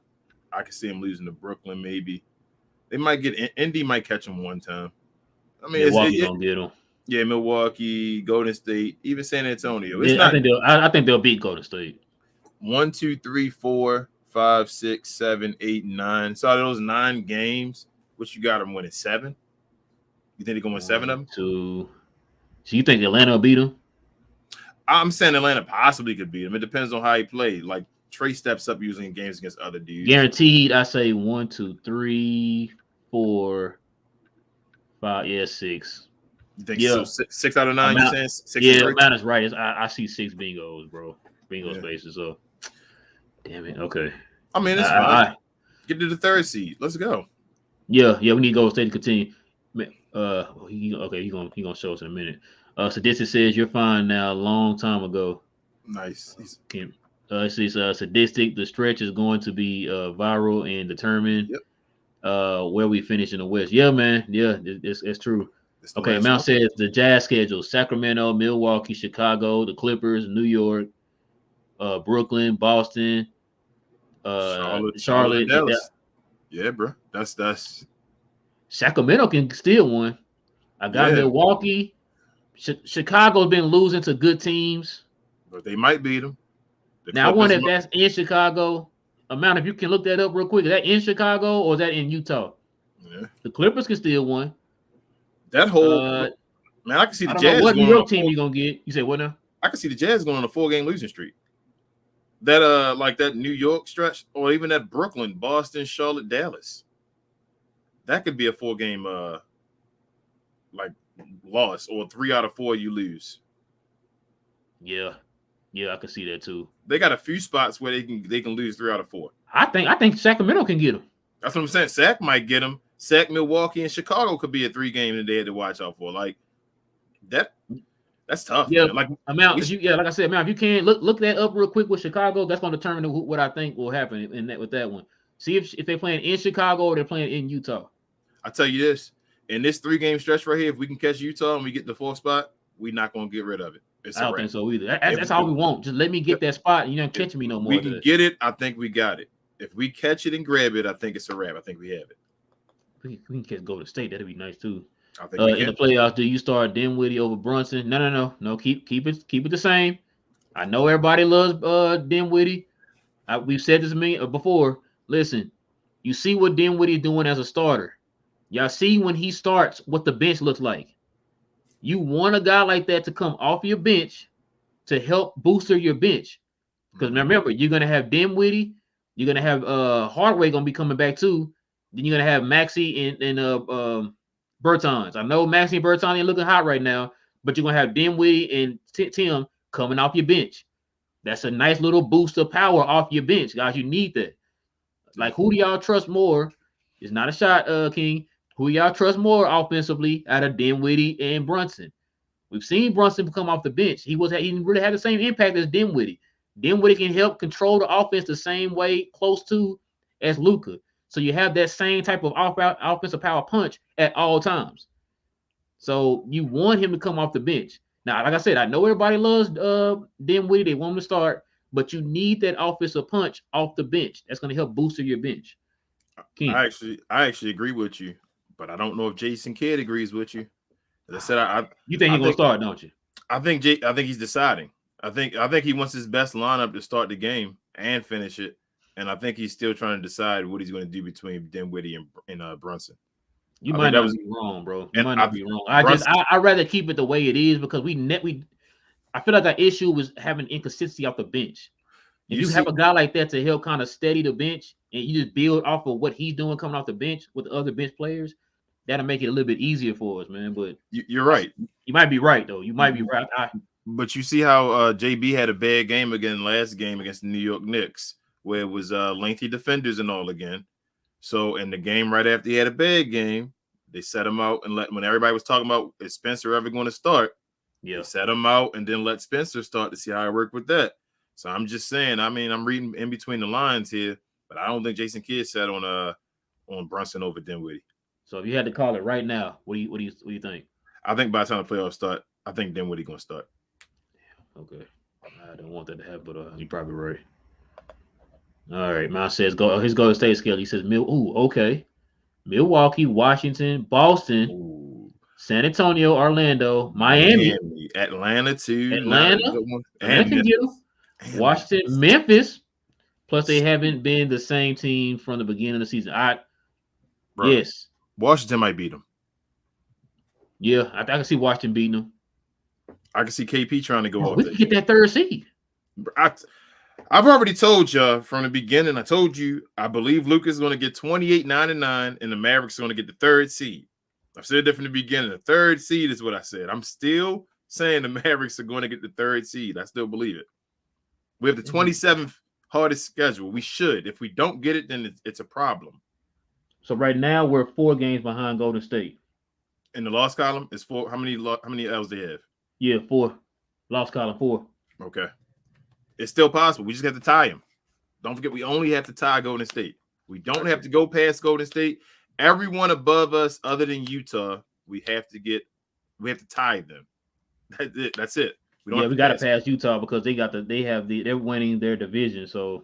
I can see him losing to Brooklyn. Maybe they might get Indy. Might catch him one time. I mean, Milwaukee gonna get him. Yeah, Milwaukee, Golden State, even San Antonio. I think they'll beat Golden State. 1, 2, 3, 4, 5, 6, 7, 8, 9. So those 9 games, what you got them winning 7? You think they're going to win 7 of them? 2. So you think Atlanta will beat them? I'm saying Atlanta possibly could beat him. It depends on how he played. Like, Trey steps up usually in games against other dudes. Guaranteed, I say 1, 2, 3, 4, 5. Yeah, 6. You think so? 6 out of 9? You saying 6? Yeah, Atlanta's right. I see 6 bingos, bro. Bingo spaces. So, damn it. Okay. I mean, it's fine. Get to the 3rd seed. Let's go. Yeah. We need to go State to continue. He's gonna show us in a minute. Sadistic says you're fine now. A long time ago. Nice. It says Sadistic. The stretch is going to be viral and determine where we finish in the West. Yeah, man. Yeah, it's true. Okay, Mount says the Jazz schedule: Sacramento, Milwaukee, Chicago, the Clippers, New York, Brooklyn, Boston, Charlotte. Dallas. Yeah, bro. That's Sacramento can steal one. I got Milwaukee. Chicago's been losing to good teams, but they might beat them. Now I wonder if that's in Chicago. Amount, if you can look that up real quick. Is that in Chicago or is that in Utah? Yeah. The Clippers can still win. That whole man, I can see the I don't Jazz know what New going York team you gonna get. You say what now? I can see the Jazz going on a 4-game losing streak. That like that New York stretch, or even that Brooklyn, Boston, Charlotte, Dallas. That could be a 4-game like loss, or 3 out of 4 you lose. Yeah, I can see that too. They got a few spots where they can lose 3 out of 4. I think Sacramento can get them. That's what I'm saying. Sac might get them. Sac, Milwaukee, and Chicago could be a 3-game that they had to watch out for. Like that. That's tough. Yeah, man. Like amount. Like I said, man, if you can look that up real quick with Chicago, that's going to determine what I think will happen in that with that one. See if they're playing in Chicago or they're playing in Utah. I tell you this, in this 3-game stretch right here, if we can catch Utah and we get the 4th spot, we're not going to get rid of it. I don't think so either. That's all we want. Just let me get that spot, and you're not catching me no more. We can get it. I think we got it. If we catch it and grab it, I think it's a wrap. I think we have it. We can catch Golden State. That'd be nice too. I think in the playoffs, do you start Dinwiddie over Brunson? No. Keep it the same. I know everybody loves Dinwiddie. We've said this before. Listen, you see what Dinwiddie is doing as a starter. Y'all see when he starts what the bench looks like. You want a guy like that to come off your bench to help booster your bench. Because remember, you're gonna have Dinwiddie, you're gonna have Hardaway gonna be coming back too. Then you're gonna have Maxey and Bertans. I know Maxey and Bertans ain't looking hot right now, but you're gonna have Dinwiddie and Tim coming off your bench. That's a nice little boost of power off your bench, guys. You need that. Like, who do y'all trust more? It's not a shot, King. Who y'all trust more offensively out of Dinwiddie and Brunson? We've seen Brunson come off the bench. He didn't really have the same impact as Dinwiddie. Dinwiddie can help control the offense the same way, close to, as Luka. So you have that same type of offensive power punch at all times. So you want him to come off the bench. Now, like I said, I know everybody loves Dinwiddie. They want him to start, but you need that offensive punch off the bench. That's going to help booster your bench. King. I actually agree with you, but I don't know if Jason Kidd agrees with you. As I said, you think he's going to start, don't you? I think he's deciding. I think he wants his best lineup to start the game and finish it. And I think he's still trying to decide what he's going to do between Dinwiddie and Brunson. You might not be wrong, bro. You might not be wrong. I'd rather keep it the way it is because I feel like that issue was having inconsistency off the bench. If you have a guy like that to help kind of steady the bench and you just build off of what he's doing coming off the bench with the other bench players, that'll make it a little bit easier for us, man. But you're right. You might be right, though. You might be right. But you see how JB had a bad game again last game against the New York Knicks, where it was lengthy defenders and all again. So in the game right after he had a bad game, they set him out and when everybody was talking about is Spencer ever going to start, they set him out and then let Spencer start to see how it worked with that. So I'm just saying, I mean, I'm reading in between the lines here, but I don't think Jason Kidd sat on Brunson over Dinwiddie. So if you had to call it right now, what do you think? I think by the time the playoffs start, I think Dinwiddie gonna start. Okay, I don't want that to happen, but you're probably right. All right, Miles says his Golden State scale. He says okay. Milwaukee, Washington, Boston, San Antonio, Orlando, Miami, Atlanta too. Atlanta can get them. Washington, Memphis. Plus, they haven't been the same team from the beginning of the season. Yes, Washington might beat them. Yeah, I can see Washington beating them. I can see KP trying to go off. We can get that 3rd seed. I've already told you from the beginning. I told you I believe Luka is going to get 28, 9, and 9, and the Mavericks are going to get the 3rd seed. I've said that from the beginning. The 3rd seed is what I said. I'm still saying the Mavericks are going to get the 3rd seed. I still believe it. We have the 27th hardest schedule. We should. If we don't get it, then it's a problem. So right now we're 4 games behind Golden State. In the loss column, it's 4. How many L's they have? Yeah, 4. Loss column 4. Okay. It's still possible. We just have to tie them. Don't forget, we only have to tie Golden State. We don't have to go past Golden State. Everyone above us, other than Utah, we have to tie them. That's it. We got to pass Utah because they're winning their division. So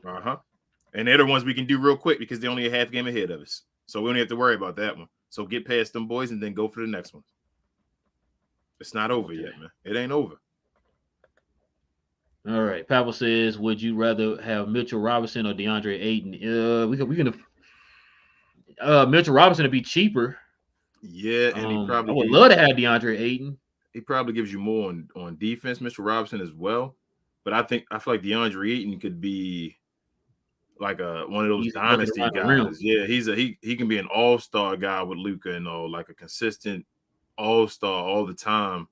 and they're the ones we can do real quick because they're only a half game ahead of us. So we don't have to worry about that one. So get past them boys and then go for the next one. It's not over yet, man. It ain't over. All right. Pavel says, would you rather have Mitchell Robinson or DeAndre Ayton? Mitchell Robinson to be cheaper. Yeah, and I would love to have DeAndre Ayton. he probably gives you more on defense, Mr. Robertson as well. But I feel like DeAndre Ayton could be like one of those Easy bucket dynasty around the rim. guys. Yeah, he can be an all-star guy with Luka and all, like a consistent all-star all the time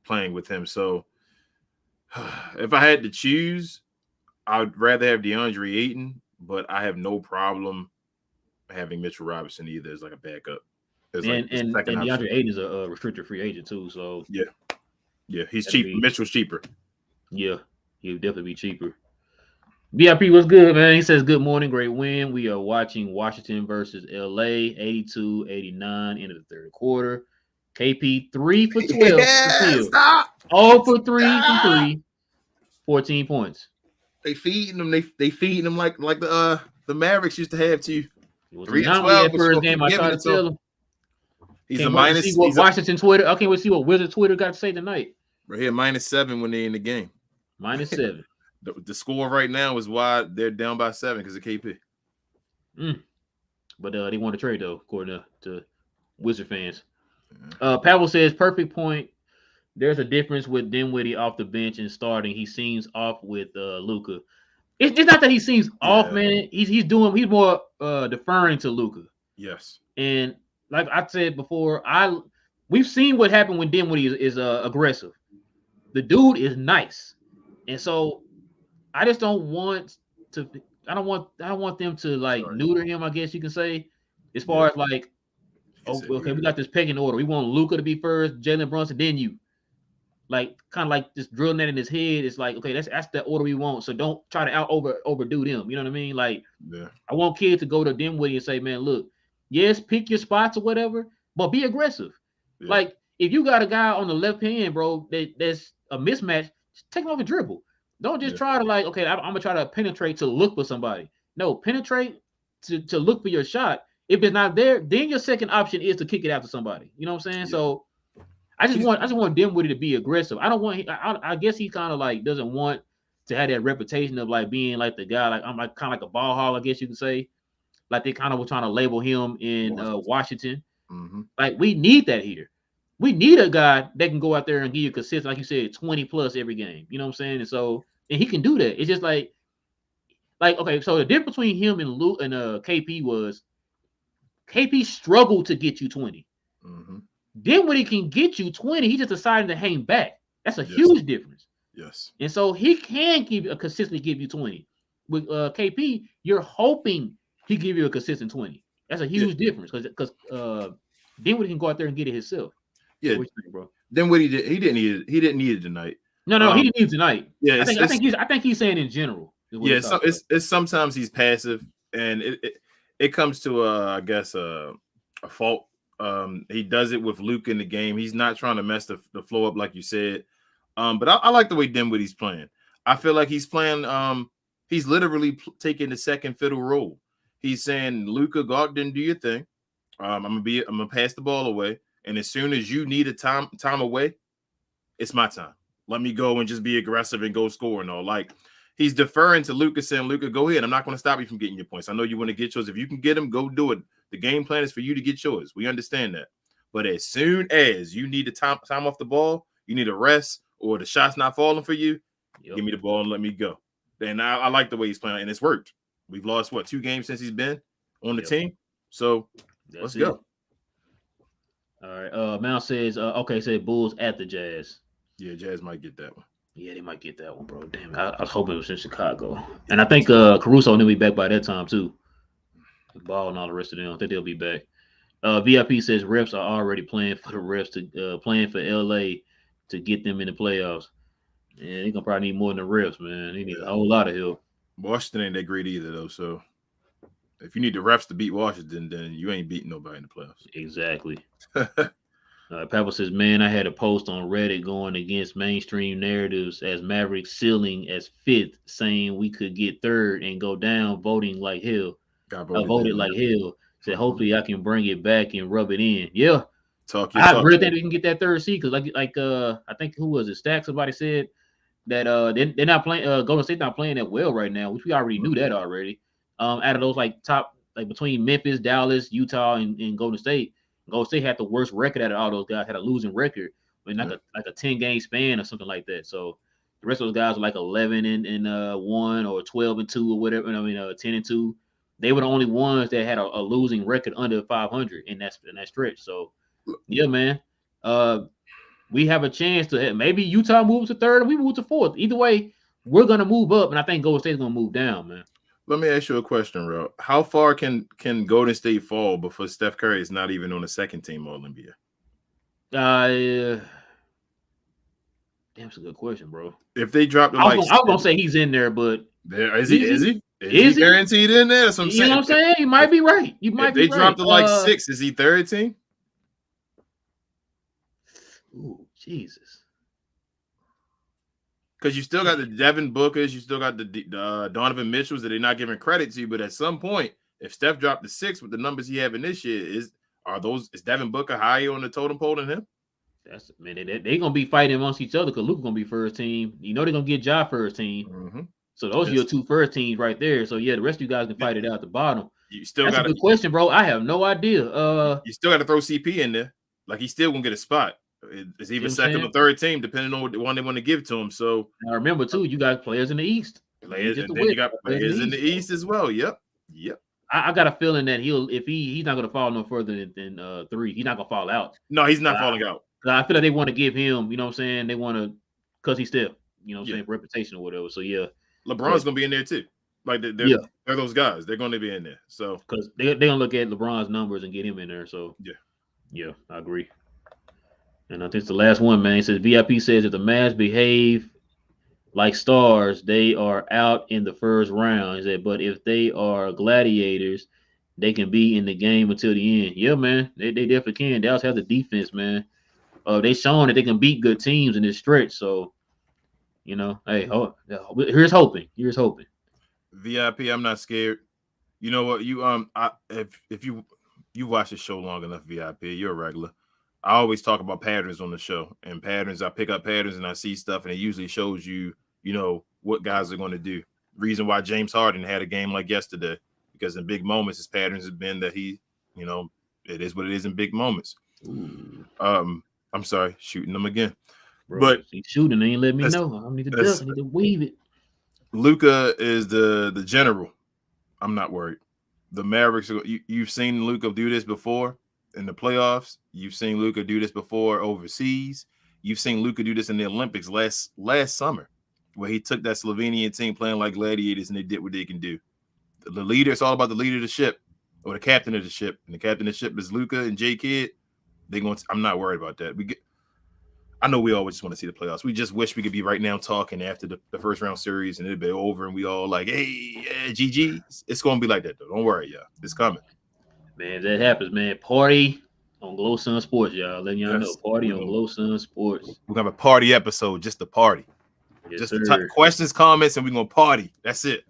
playing with him. So if I had to choose, I'd rather have DeAndre Ayton, but I have no problem having Mitchell Robinson either as like a backup. As like the And second option. DeAndre Ayton is a restricted free agent too. So Yeah, he's cheap. Mitchell's cheaper. Yeah, he'll definitely be cheaper. BIP, what's good, man? He says, good morning, great win. We are watching Washington versus LA, 82-89, end of the third quarter. KP 3 for 12. Yeah, stop. All for 3 from 3. 14 points. They feeding them. They feeding them like the Mavericks used to have to. 3 and 12. First game, I tried to tell him. He's a minus. See what Washington Twitter. I can't wait to see what Wizard Twitter got to say tonight. Right here, -7 when they're in the game. -7. The score right now is why they're down by 7 because of KP. But they want to trade though, according to Wizard fans. Pavel says, perfect point. There's a difference with Dinwiddie off the bench and starting. He seems off with Luka. It's not that he seems off, man. He's more deferring to Luka. Yes. And like I said before, we've seen what happened when Dinwiddie is aggressive. The dude is nice, and so I just don't want to. I don't want them to like neuter him. I guess you can say, as far as like, okay, we got this pecking order. We want Luka to be first, Jalen Brunson, then you. Like kind of like just drilling that in his head. It's like, okay, that's the order we want. So don't try to overdo them. You know what I mean? Like, I want kids to go to Dinwiddie and say, man, look, yes, pick your spots or whatever, but be aggressive. Yeah. Like if you got a guy on the left hand, bro, that's a mismatch, just take him off and dribble. Don't just try to like, okay, I'm gonna try to penetrate to look for somebody. No, penetrate to look for your shot. If it's not there, then your second option is to kick it out to somebody. You know what I'm saying? Yeah. So I just want Dinwiddie to be aggressive. I don't want. I guess he kind of like doesn't want to have that reputation of like being like the guy. Like I'm like kind of like a ball hog, I guess you could say. Like they kind of were trying to label him in Washington. Mm-hmm. Like we need that here. We need a guy that can go out there and give you consistent, like you said, 20 plus every game. You know what I'm saying? And he can do that. It's just like okay. So the difference between him and Luke and KP was KP struggled to get you 20. Mm-hmm. Then when he can get you 20, he just decided to hang back. That's a huge difference. Yes. And so he can consistently give you 20. With KP, you're hoping he give you a consistent 20. That's a huge difference because Dinwiddie can go out there and get it himself. Yeah, what you think, bro? Dinwiddie he didn't need it tonight. No, he didn't need it tonight. Yeah, I think he's saying in general. Yeah, it's sometimes he's passive, and it comes to I guess a fault. He does it with Luke in the game. He's not trying to mess the flow up like you said. But I like the way Dinwiddie's playing. I feel like he's playing. He's literally taking the second fiddle role. He's saying, Luka, go out there and do your thing. I'm gonna pass the ball away, and as soon as you need a time away, it's my time. Let me go and just be aggressive and go score and all. Like he's deferring to Luka, saying, Luka, go ahead. I'm not going to stop you from getting your points. I know you want to get yours. If you can get them, go do it. The game plan is for you to get yours. We understand that. But as soon as you need the time off the ball, you need a rest, or the shot's not falling for you, give me the ball and let me go. And I like the way he's playing, and it's worked. We've lost, 2 games since he's been on the team? So let's go. All right. Mal says, said Bulls at the Jazz. Yeah, Jazz might get that one. Yeah, they might get that one, bro. Damn, I was hoping it was in Chicago. And I think Caruso will be back by that time, too. Ball and all the rest of them. I think they'll be back. VIP says refs are already playing for the refs to playing for LA to get them in the playoffs. Yeah, they're gonna probably need more than the refs, man. They need a whole lot of help. Washington ain't that great either, though. So if you need the refs to beat Washington, then you ain't beating nobody in the playoffs. Exactly. Pavel says, man, I had a post on Reddit going against mainstream narratives as Mavericks ceiling as 5th, saying we could get 3rd and go down, voting like hell. I voted like hell. Said hopefully I can bring it back and rub it in. Yeah. I really think we can get that 3rd seed because like I think who was it? Stack, somebody said that they're not playing. Golden State not playing that well right now, which we already knew that already. Out of those like top like between Memphis, Dallas, Utah, and Golden State had the worst record out of all those guys. Had a losing record in like a 10-game span or something like that. So the rest of those guys were like 11 and 1 or 12-2 or whatever. I mean 10-2. They were the only ones that had a losing record under 500 in that stretch. So yeah, man. We have a chance to maybe Utah moves to third and we move to fourth. Either way, we're gonna move up, and I think Golden State's gonna move down, man. Let me ask you a question, Ro. How far can Golden State fall before Steph Curry is not even on the second team All NBA? Damn, that's a good question, bro. If they drop the I was gonna say he's in there, but there is he guaranteed in there? That's what I'm saying. You know what I'm saying? You might be right. You might be right. If they drop to like 6, is he third team? Ooh, Jesus. Because you still got the Devin Bookers, you still got the Donovan Mitchells that they're not giving credit to. But at some point, if Steph dropped to 6 with the numbers he having this year, is Devin Booker higher on the totem pole than him? That's they gonna be fighting amongst each other because Luka gonna be first team. You know they're gonna get Ja first team. Mm-hmm. So those are your 2 first teams right there. So yeah, the rest of you guys can fight it out at the bottom. You still That's a good question, bro. I have no idea. You still got to throw CP in there. Like he's still gonna get a spot. It's either second or third team, depending on what one they want to give to him. So now remember too, you got players in the East. Players, and then you got players in the East as well. Yep. I got a feeling that he's not gonna fall no further than 3. He's not gonna fall out. No, he's not falling out. I feel like they want to give him, you know what I'm saying? They want to, because he's still, you know what I'm saying, reputation or whatever. So yeah. LeBron's gonna be in there too. Like they're those guys. They're going to be in there. So because they're gonna look at LeBron's numbers and get him in there. So yeah, I agree. And I think it's the last one, man. It says VIP says if the Mavs behave like stars, they are out in the first round. He said, but if they are gladiators, they can be in the game until the end. Yeah, man, they definitely can. Dallas has the defense, man. They shown that they can beat good teams in this stretch. So, you know, hey, here's hoping. Here's hoping. VIP, I'm not scared. You know what? You if you watch the show long enough, VIP, you're a regular. I always talk about patterns on the show, and patterns. I pick up patterns and I see stuff, and it usually shows you, you know, what guys are going to do. Reason why James Harden had a game like yesterday, because in big moments, his patterns have been that he, you know, it is what it is in big moments. Ooh. I'm sorry, shooting them again. Bro, but he's shooting, they ain't let me know. I need to duck, I need to weave it. Luka is the general. I'm not worried. The Mavericks, you've seen Luka do this before in the playoffs. You've seen Luka do this before overseas. You've seen Luka do this in the Olympics last summer, where he took that Slovenian team playing like gladiators and they did what they can do. The leader, it's all about the leader of the ship or the captain of the ship. And the captain of the ship is Luka and J Kidd. I'm not worried about that. I know we always just want to see the playoffs. We just wish we could be right now talking after the first round series and it'd be over and we all like, hey, yeah, GG. It's going to be like that, though. Don't worry, y'all. It's coming. Man, if that happens, man. Party on Glow Sun Sports, y'all. Letting y'all know. Party on Glow Sun Sports. We're going to have a party episode, just a party. Yes, just questions, comments, and we're going to party. That's it.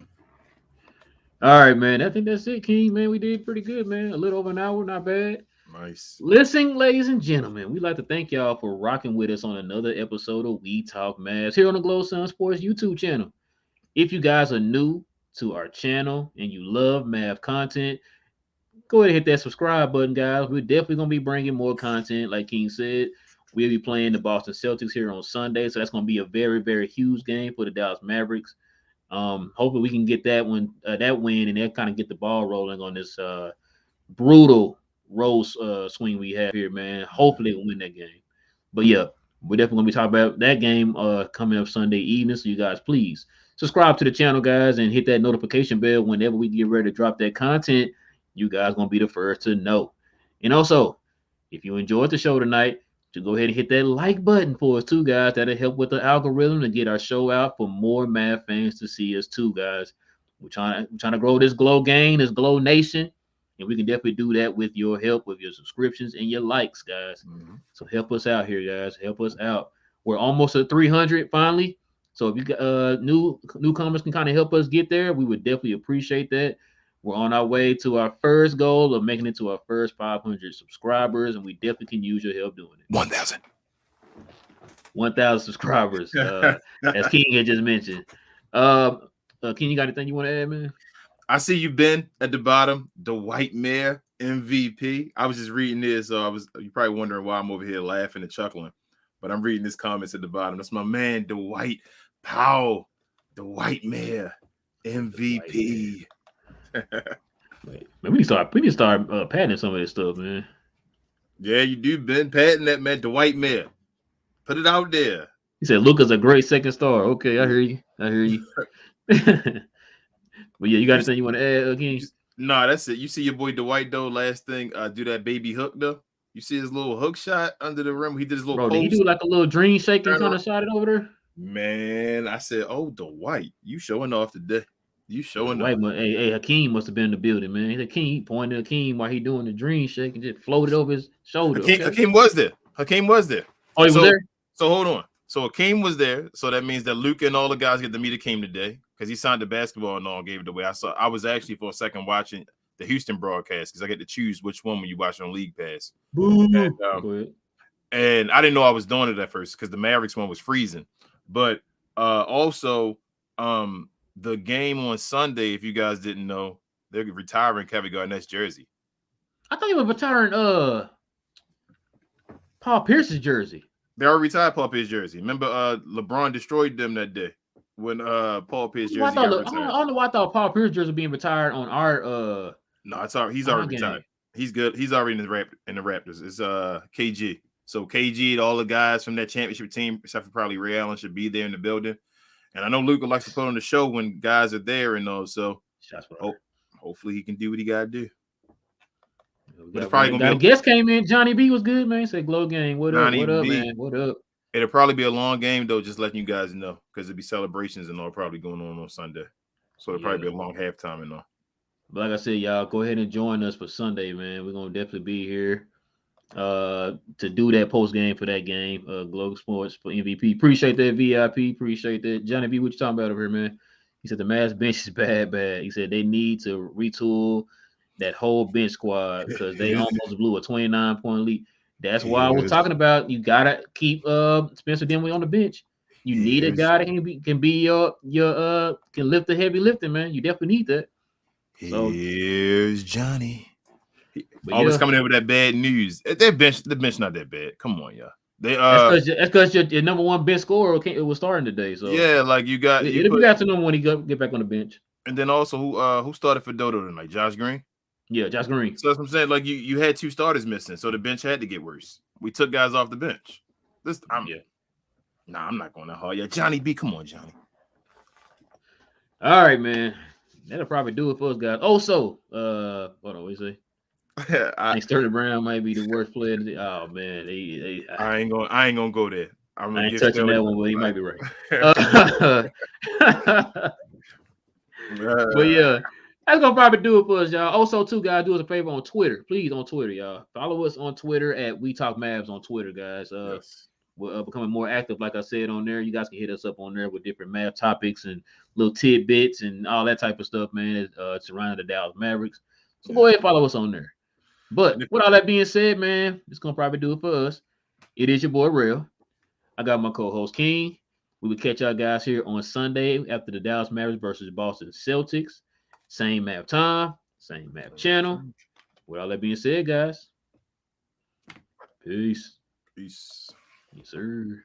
All right, man. I think that's it, King. Man, we did pretty good, man. A little over an hour. Not bad. Nice. Listen, ladies and gentlemen, we'd like to thank y'all for rocking with us on another episode of We Talk Mavs here on the Glow Sun Sports YouTube channel. If you guys are new to our channel and you love Mav content, go ahead and hit that subscribe button, guys. We're definitely going to be bringing more content. Like King said, we'll be playing the Boston Celtics here on Sunday, so that's going to be a very, very huge game for the Dallas Mavericks. Hopefully we can get that win, and they'll kind of get the ball rolling on this brutal road swing we have here, man. Hopefully we'll win that game. But yeah, we're definitely gonna be talking about that game coming up Sunday evening. So you guys, please subscribe to the channel, guys, and hit that notification bell whenever we get ready to drop that content. You guys gonna be the first to know. And also, if you enjoyed the show tonight, to go ahead and hit that like button for us too, guys. That'll help with the algorithm to get our show out for more Mav fans to see us too, guys. We're trying to grow this Glow gang, this Glow Nation. And we can definitely do that with your help, with your subscriptions and your likes, guys. Mm-hmm. So help us out here, guys. Help us out. We're almost at 300 finally. So if you got newcomers can kind of help us get there, we would definitely appreciate that. We're on our way to our first goal of making it to our first 500 subscribers, and we definitely can use your help doing it. 1,000. 1,000 subscribers. As King had just mentioned. King, you got anything you want to add, man? I see you, Ben, at the bottom. The White Mare MVP. I was just reading this, so you're probably wondering why I'm over here laughing and chuckling, but I'm reading his comments at the bottom. That's my man, the White Powell, the White Mare MVP. Wait, man, we need to start patenting some of this stuff, man. Yeah, you do, Ben. Patent that, man. The White Mare. Put it out there. He said Luka's a great second star. Okay, I hear you. But yeah, you got anything you want to add again? Nah, that's it. You see your boy Dwight though. Last thing, do that baby hook though. You see his little hook shot under the rim. He did his little. Bro, did he do like a little dream shaking kind of shot it over there? Man, I said, oh, Dwight, you showing off today. You showing off. Hey, Hakeem must have been in the building, man. Hakeem pointed at Hakeem while he doing the dream shake and just floated over his shoulder. Hakeem was there. Hakeem was there. Oh, he was there? So hold on. So Hakeem was there. So that means that Luka and all the guys get to meet Hakeem today because he signed the basketball and all, gave it away. I was actually for a second watching the Houston broadcast because I get to choose which one when you watch on League Pass. And I didn't know I was doing it at first because the Mavericks one was freezing. But also the game on Sunday, if you guys didn't know, they're retiring Kevin Garnett's jersey. I thought he was retiring Paul Pierce's jersey. They already retired Paul Pierce's jersey. Remember, LeBron destroyed them that day when Paul Pierce's jersey got retired. I don't know why I thought Paul Pierce's jersey was being retired on our No, it's already. He's already retired. He's good. He's already in the Raptors. It's KG. So KG, all the guys from that championship team, except for probably Ray Allen, should be there in the building. And I know Luka likes to put on the show when guys are there and all. So hopefully he can do what he got to do. But it's probably gonna be. Guest came in. Johnny B was good, man. He said, "Glow game, what up, man? What up?" It'll probably be a long game though. Just letting you guys know because it'll be celebrations and all probably going on Sunday. So it'll probably be a long halftime and all. But like I said, y'all go ahead and join us for Sunday, man. We're gonna definitely be here to do that post game for that game. Glow Sports for MVP. Appreciate that VIP. Appreciate that. Johnny B, what you talking about over here, man? He said the Mavs bench is bad. He said they need to retool that whole bench squad because they almost blew a 29-point lead. That's why I was talking about you gotta keep Spencer Dinwiddie on the bench. You need a guy that can be your can lift the heavy lifting, man. You definitely need that. Here's Johnny. Always coming in with that bad news. The bench not that bad. Come on, y'all. That's because your number one bench scorer was starting today. So yeah, like you got to know when he get back on the bench. And then also who started for Dodo tonight? Josh Green. Yeah, Josh Green. So that's what I'm saying. Like you had two starters missing, so the bench had to get worse. We took guys off the bench. I'm not going that hard. Yeah, Johnny B, come on, Johnny. All right, man. That'll probably do it for us, guys. Also, what do we say? I think Sterling Brown might be the worst player. Oh man, I ain't gonna go there. I ain't touching that one, but he might be right. But yeah. That's gonna probably do it for us, y'all. Also, too, guys, do us a favor on Twitter. Please, on Twitter, y'all. Follow us on Twitter at We Talk Mavs on Twitter, guys. Yes. We're becoming more active, like I said, on there. You guys can hit us up on there with different Mav topics and little tidbits and all that type of stuff, man. Surrounding the Dallas Mavericks. So go ahead and follow us on there. But with all that being said, man, it's gonna probably do it for us. It is your boy Real. I got my co-host King. We will catch y'all guys here on Sunday after the Dallas Mavericks versus Boston Celtics. Same map time, same map channel. With all that being said, guys, peace. Peace. Yes, sir.